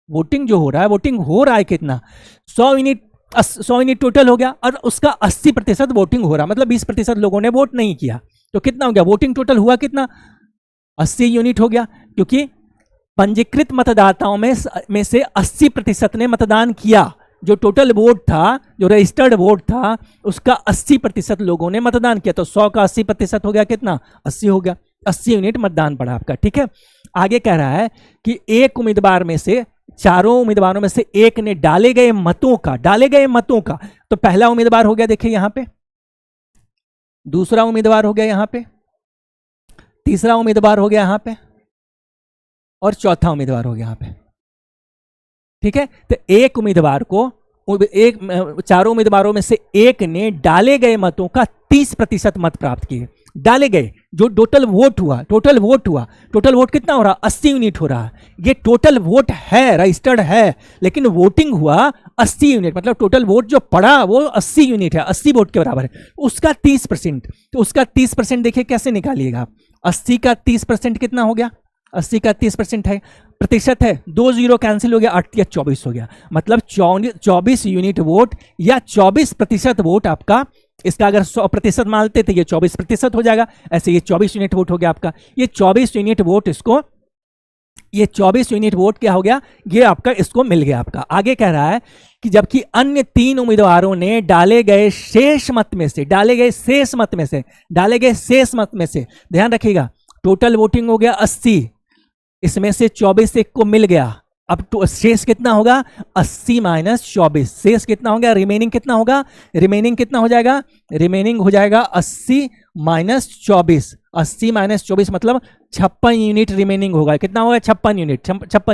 वोटिंग जो हो रहा है, वोटिंग हो रहा है कितना? 100 यूनिट टोटल हो गया और उसका 80% वोटिंग हो रहा है, मतलब 20% लोगों ने वोट नहीं किया। तो कितना हो गया? वोटिंग टोटल हुआ कितना? 80 यूनिट हो गया, क्योंकि पंजीकृत मतदाताओं में से 80% ने मतदान किया। जो टोटल वोट था, जो रजिस्टर्ड वोट था, उसका 80% लोगों ने मतदान किया। तो 100 का 80% हो गया कितना? 80 हो गया। 80 यूनिट मतदान पड़ा आपका। ठीक है, आगे कह रहा है कि एक उम्मीदवार में से, चारों उम्मीदवारों में से एक ने डाले गए मतों का, तो पहला उम्मीदवार हो गया देखिए यहां पे, दूसरा उम्मीदवार हो गया यहां पे, तीसरा उम्मीदवार हो गया यहां पे, और चौथा उम्मीदवार हो गया यहां पे। ठीक है, तो एक उम्मीदवार को, चारों उम्मीदवारों में से एक ने डाले गए मतों का 30% मत प्राप्त किए। डाले गए, जो टोटल वोट हुआ, टोटल वोट कितना हो रहा? 80 यूनिट हो रहा है। ये टोटल वोट है, रजिस्टर्ड है, लेकिन वोटिंग हुआ 80 यूनिट, मतलब टोटल वोट जो पड़ा वो 80 यूनिट है, 80 वोट के बराबर है। उसका 30%, तो उसका 30% देखिए कैसे निकालिएगा आप। 80 का 30% कितना हो गया? 80 का 30% है, प्रतिशत है, 2 जीरो कैंसिल हो गया, 8 या 24 हो गया, मतलब 24 यूनिट वोट या 24% वोट आपका। इसका अगर 100% मानते थे ये 24% हो जाएगा, ऐसे ये 24 यूनिट वोट हो गया आपका। ये 24 यूनिट वोट, इसको, ये 24 यूनिट वोट क्या हो गया? ये आपका, इसको मिल गया आपका। आगे कह रहा है कि जबकि अन्य 3 उम्मीदवारों ने डाले गए शेष मत में से, ध्यान रखिएगा, टोटल वोटिंग हो गया 80, इसमें से 24 एक को मिल गया। अब तो शेष कितना होगा? 80 माइनस 24, शेष कितना हो गया? रिमेनिंग कितना होगा? रिमेनिंग कितना हो जाएगा? रिमेनिंग हो जाएगा 80 माइनस 24, 80 माइनस 24 मतलब 56 यूनिट रिमेनिंग होगा। कितना होगा? 56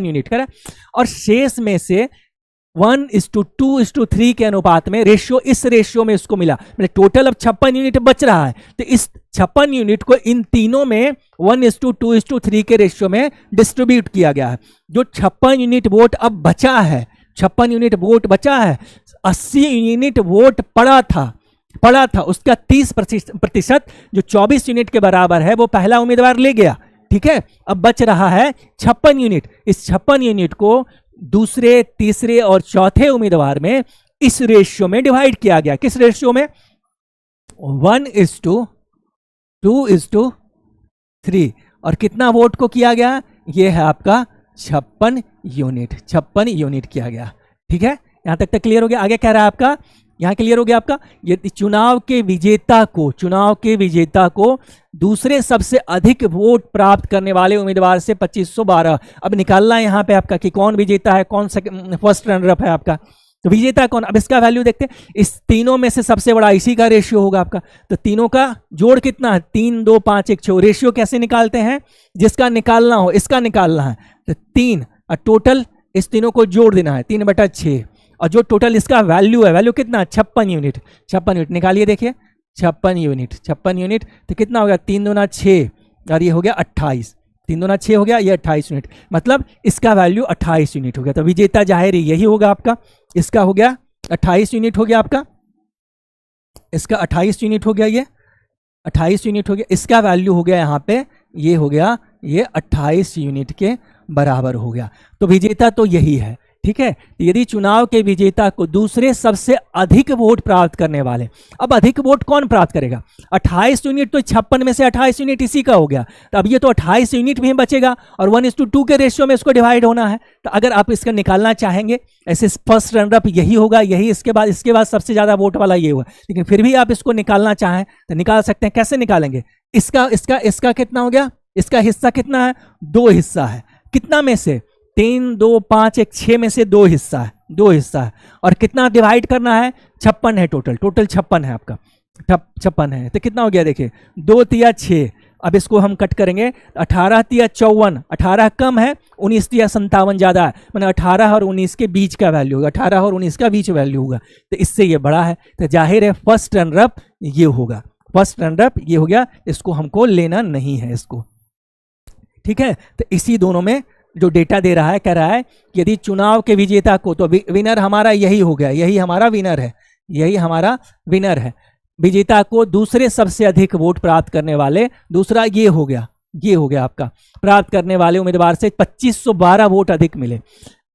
यूनिट करें। और शेष में से 1:2:3 के अनुपात में रेशियो, इस रेशियो में इसको मिला, मतलब टोटल अब 56 यूनिट बच रहा है, तो इस 56 यूनिट को इन तीनों में 1:2:3 के रेशियो में डिस्ट्रीब्यूट किया गया है। जो 56 यूनिट वोट अब बचा है, 56 यूनिट वोट बचा है, 80 यूनिट वोट पड़ा था, उसका 30% जो 24 यूनिट के बराबर है वो पहला उम्मीदवार ले गया। ठीक है, अब बच रहा है 56 यूनिट। इस 56 यूनिट को दूसरे, तीसरे और चौथे उम्मीदवार में इस रेशियो में डिवाइड किया गया। किस रेशियो में? 1:2:3। और कितना वोट को किया गया? ये है आपका 56 यूनिट किया गया। ठीक है, यहां तक क्लियर हो गया? आगे कह रहा है आपका, यहां क्लियर हो गया आपका, यदि चुनाव के विजेता को दूसरे सबसे अधिक वोट प्राप्त करने वाले उम्मीदवार से 2512, अब निकालना है यहां पे आपका कि कौन विजेता है, कौन फर्स्ट रनर अप है आपका। तो विजेता कौन? अब इसका वैल्यू देखते हैं। इस तीनों में से सबसे बड़ा इसी का रेशियो होगा आपका। तो तीनों का जोड़ कितना है? 3, 2, 5, 1, 6। रेशियो कैसे निकालते हैं? जिसका निकालना हो, इसका निकालना है तो 3, और टोटल इस तीनों को जोड़ देना है, 3/6। और जो टोटल इसका वैल्यू है, वैल्यू कितना? 56 यूनिट। निकालिए, देखिए 56 यूनिट, तो कितना हो गया? 3 दूना 6, और ये हो गया 28। 3 दूना 6 हो गया, ये 28 यूनिट, मतलब इसका वैल्यू 28 यूनिट हो गया। तो विजेता जाहिर यही होगा आपका। इसका हो गया 28 यूनिट हो गया आपका, इसका 28 यूनिट हो गया, ये 28 यूनिट हो गया। इसका वैल्यू हो गया यहाँ पे, ये हो गया, ये 28 यूनिट के बराबर हो गया। तो विजेता तो यही है। ठीक है, यदि चुनाव के विजेता को दूसरे सबसे अधिक वोट प्राप्त करने वाले, अब अधिक वोट कौन प्राप्त करेगा? 28 यूनिट, तो 56 में से 28 यूनिट इसी का हो गया। तो अब ये तो 28 यूनिट भी बचेगा, और 1:2 के रेशियो में इसको डिवाइड होना है। तो अगर आप इसका निकालना चाहेंगे, ऐसे फर्स्ट रनर अप यही होगा, यही इसके बाद सबसे ज्यादा वोट वाला ये होगा, लेकिन फिर भी आप इसको निकालना चाहें तो निकाल सकते हैं। कैसे निकालेंगे? इसका कितना हो गया? इसका हिस्सा कितना है? 2 हिस्सा है। कितना में से? 3, 2, 5, 1, 6 में से 2 हिस्सा है, 2 हिस्सा है। और कितना डिवाइड करना है? 56 है, टोटल 56 है आपका, 56 है। तो कितना हो गया? देखिए 2 तिया 6, अब इसको हम कट करेंगे, 18 तिया 54, 18 कम है, 19 तिया 57 ज्यादा है, मतलब 18 और 19 के बीच का वैल्यू होगा, 18 और 19 का बीच वैल्यू होगा, तो इससे ये बड़ा है। तो जाहिर है फर्स्ट रनर अप ये होगा, फर्स्ट रनर अप ये हो गया, इसको हमको लेना नहीं है इसको। ठीक है, तो इसी दोनों में जो डेटा दे रहा है, कह रहा है कि यदि चुनाव के विजेता को, तो विनर हमारा यही हो गया, यही हमारा विनर है, विजेता को दूसरे सबसे अधिक वोट प्राप्त करने वाले, दूसरा ये हो गया आपका, प्राप्त करने वाले उम्मीदवार से 2512 वोट अधिक मिले।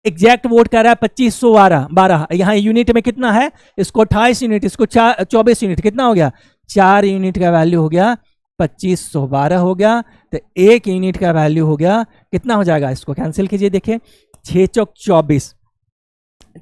एग्जैक्ट वोट कह रहा है 2512, यहाँ यूनिट में कितना है? इसको 28 यूनिट, इसको 24 यूनिट, कितना हो गया? 4 यूनिट का वैल्यू हो गया 2512 हो गया। तो 1 यूनिट का वैल्यू हो गया कितना हो जाएगा, इसको कैंसिल कीजिए, देखिए 6 चौक 24,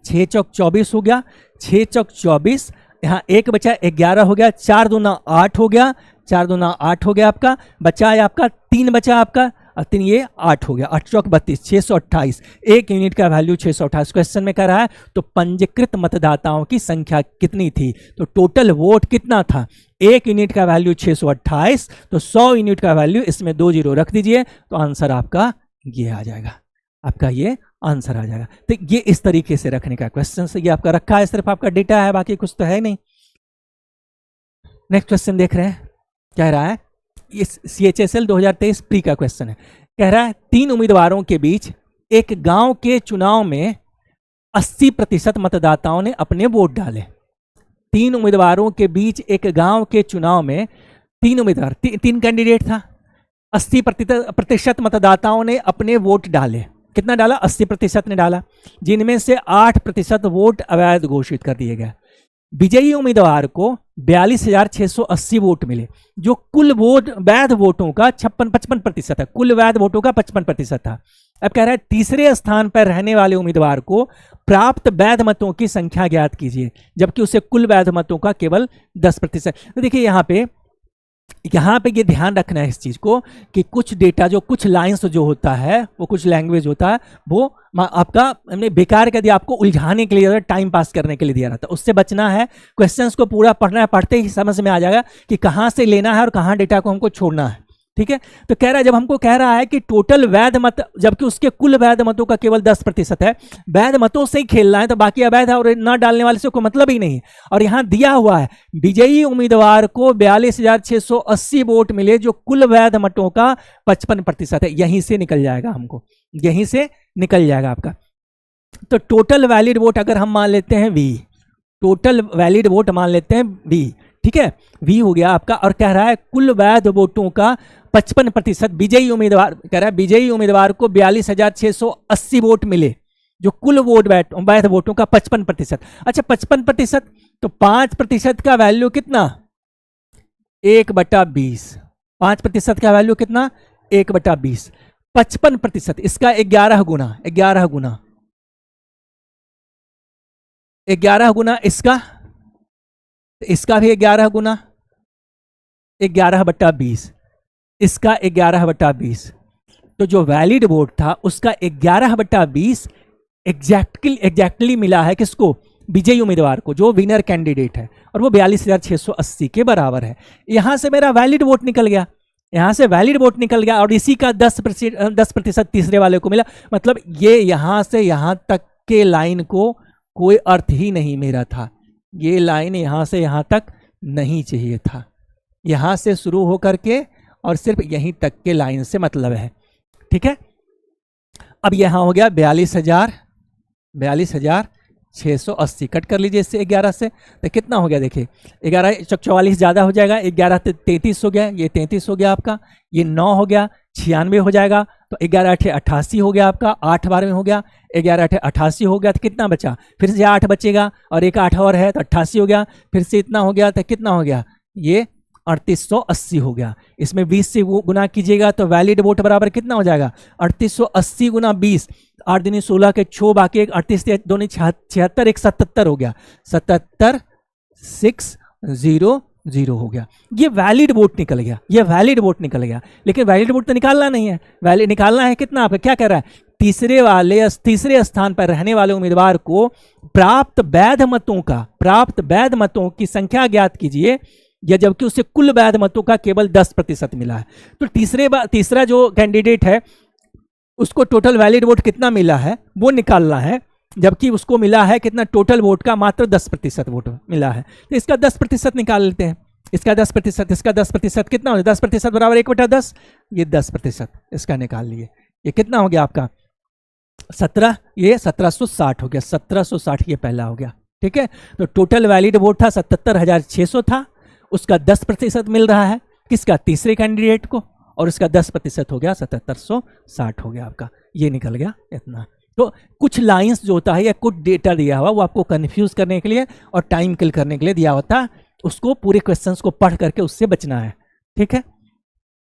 6 चौक 24 हो गया, 6 चौक 24, यहाँ 1 बचा 11 हो गया, 4 दूना 8 हो गया, 4 दूना 8 हो गया आपका, बचा है आपका 3 बचा आपका, और 3 ये 8 हो गया, 8 चौक 32, 628, 1 यूनिट का वैल्यू 628 क्वेश्चन में कह रहा है। तो पंजीकृत मतदाताओं की संख्या कितनी थी, तो टोटल वोट कितना था, 1 यूनिट का वैल्यू 628, तो 100 यूनिट का वैल्यू, इसमें 2 जीरो रख दीजिए, तो आंसर आपका ये आ जाएगा, आपका ये आंसर आ जाएगा। तो ये इस तरीके से रखने का क्वेश्चन से ये आपका रखा है, सिर्फ आपका डेटा है, बाकी कुछ तो है नहीं। नेक्स्ट क्वेश्चन देख रहे हैं, कह रहा है ये CHSL 2023 प्री का क्वेश्चन है, कह रहा है 3 उम्मीदवारों के बीच एक गांव के चुनाव में 80% मतदाताओं ने अपने वोट डाले। 3 उम्मीदवारों के बीच एक गांव के चुनाव में 3 उम्मीदवार, 3 कैंडिडेट था, 80% मतदाताओं ने अपने वोट डाले। कितना डाला, 80% ने डाला, जिनमें से 8% वोट अवैध घोषित कर दिए गए। विजयी उम्मीदवार को 42,680 वोट मिले, जो कुल वोट वैध वोटों का 55% है, कुल वैध वोटों का 55% था। अब कह रहा है तीसरे स्थान पर रहने वाले उम्मीदवार को प्राप्त वैध मतों की संख्या ज्ञात कीजिए, जबकि उसे कुल वैध मतों का केवल 10%। तो देखिए यहाँ पे ये ध्यान रखना है इस चीज को कि कुछ डेटा जो कुछ लाइंस जो होता है वो कुछ लैंग्वेज होता है वो आपका हमने बेकार कर दिया, आपको उलझाने के लिए, टाइम पास करने के लिए दिया रहता है, उससे बचना है। क्वेश्चंस को पूरा पढ़ना है, पढ़ते ही समझ में आ जाएगा कि कहाँ से लेना है और कहाँ डेटा को हमको छोड़ना है, ठीक है। तो कह रहा है जब हमको कह रहा है कि टोटल वैध मत, जबकि उसके कुल वैध मतों का केवल 10% है, वैध मतों से ही खेलना है, तो बाकी अवैध है और न डालने वाले से कोई मतलब ही नहीं। और यहां दिया हुआ है विजयी उम्मीदवार को 42,680 वोट मिले, जो कुल वैध मतों का 55% है। यहीं से निकल जाएगा, हमको यहीं से निकल जाएगा आपका। तो टोटल वैलिड वोट अगर हम मान लेते हैं V, टोटल वैलिड वोट मान लेते हैं V, ठीक है, V हो गया आपका। और कह रहा है कुल वैध वोटों का 55%, विजयी उम्मीदवार कह रहा है विजयी उम्मीदवार को 42,680 वोट मिले, जो कुल वोट वैध वोटों का 55%। अच्छा 55%, तो 5% का वैल्यू कितना, 1/20, 5% का वैल्यू कितना, 1/20, 55%, इसका 11 गुना 11 गुना 11 गुना इसका, इसका भी 11 गुना 11/20, इसका 11/20। तो जो वैलिड वोट था उसका 11/20 एग्जैक्टली मिला है किसको, विजयी उम्मीदवार को, जो विनर कैंडिडेट है, और वो 42,680 के बराबर है। यहां से मेरा वैलिड वोट निकल गया, यहां से वैलिड वोट निकल गया, और इसी का 10% तीसरे वाले को मिला। मतलब ये यहां से यहां तक के लाइन को कोई अर्थ ही नहीं मेरा था, ये लाइन यहां से यहां तक नहीं चाहिए था, यहां से शुरू होकर के और सिर्फ यहीं तक के लाइन से मतलब है, ठीक है। अब यहां हो गया 42,680, कट कर लीजिए इससे 11 से, तो कितना हो गया देखिए, 11 चौक 44 ज़्यादा हो जाएगा, 11 33 हो गया, ये 33 हो गया आपका, ये 9 हो गया, 96 हो जाएगा, तो 11 8 88 हो गया आपका, 8 12 में हो गया, 11 8 88 हो गया, तो कितना बचा, फिर से 8 बचेगा और एक 8 और है तो 88 हो गया, फिर से इतना हो गया तो कितना हो गया, ये 3880 हो गया। इसमें 20 से गुना कीजिएगा तो वैलिड वोट बराबर कितना हो जाएगा, 3880 गुना 20, 8 दूनी 16 के 6 बाकी एक 38 दूनी 76, एक 77 हो गया, 77,600 हो गया। ये वैलिड वोट निकल गया, ये वैलिड वोट निकल गया। लेकिन वैलिड वोट तो निकालना नहीं है, वैलिड निकालना है कितना, आपका क्या कह रहा है, तीसरे स्थान पर रहने वाले उम्मीदवार को प्राप्त वैध मतों की संख्या ज्ञात कीजिए, या जबकि उसे कुल वैध मतों का केवल 10% मिला है। तो तीसरा जो कैंडिडेट है उसको टोटल वैलिड वोट कितना मिला है वो निकालना है, जबकि उसको मिला है कितना, टोटल वोट का मात्र 10% वोट मिला है। तो इसका 10% निकाल लेते हैं, इसका 10%, इसका 10% कितना हो गया, 10% बराबर 1/10, ये 10% इसका निकाल लिए, ये कितना हो गया आपका 17, ये 1760 हो गया, 1760 ये पहला हो गया, ठीक है। तो टोटल वैलिड वोट था 77,600 था, उसका 10% मिल रहा है किसका, तीसरे कैंडिडेट को, और उसका 10% हो गया 7760 हो गया आपका, ये निकल गया इतना। तो कुछ लाइंस जो होता है या कुछ डेटा दिया हुआ वो आपको कंफ्यूज करने के लिए और टाइम किल करने के लिए दिया होता है, उसको पूरे क्वेश्चंस को पढ़ करके उससे बचना है, ठीक है।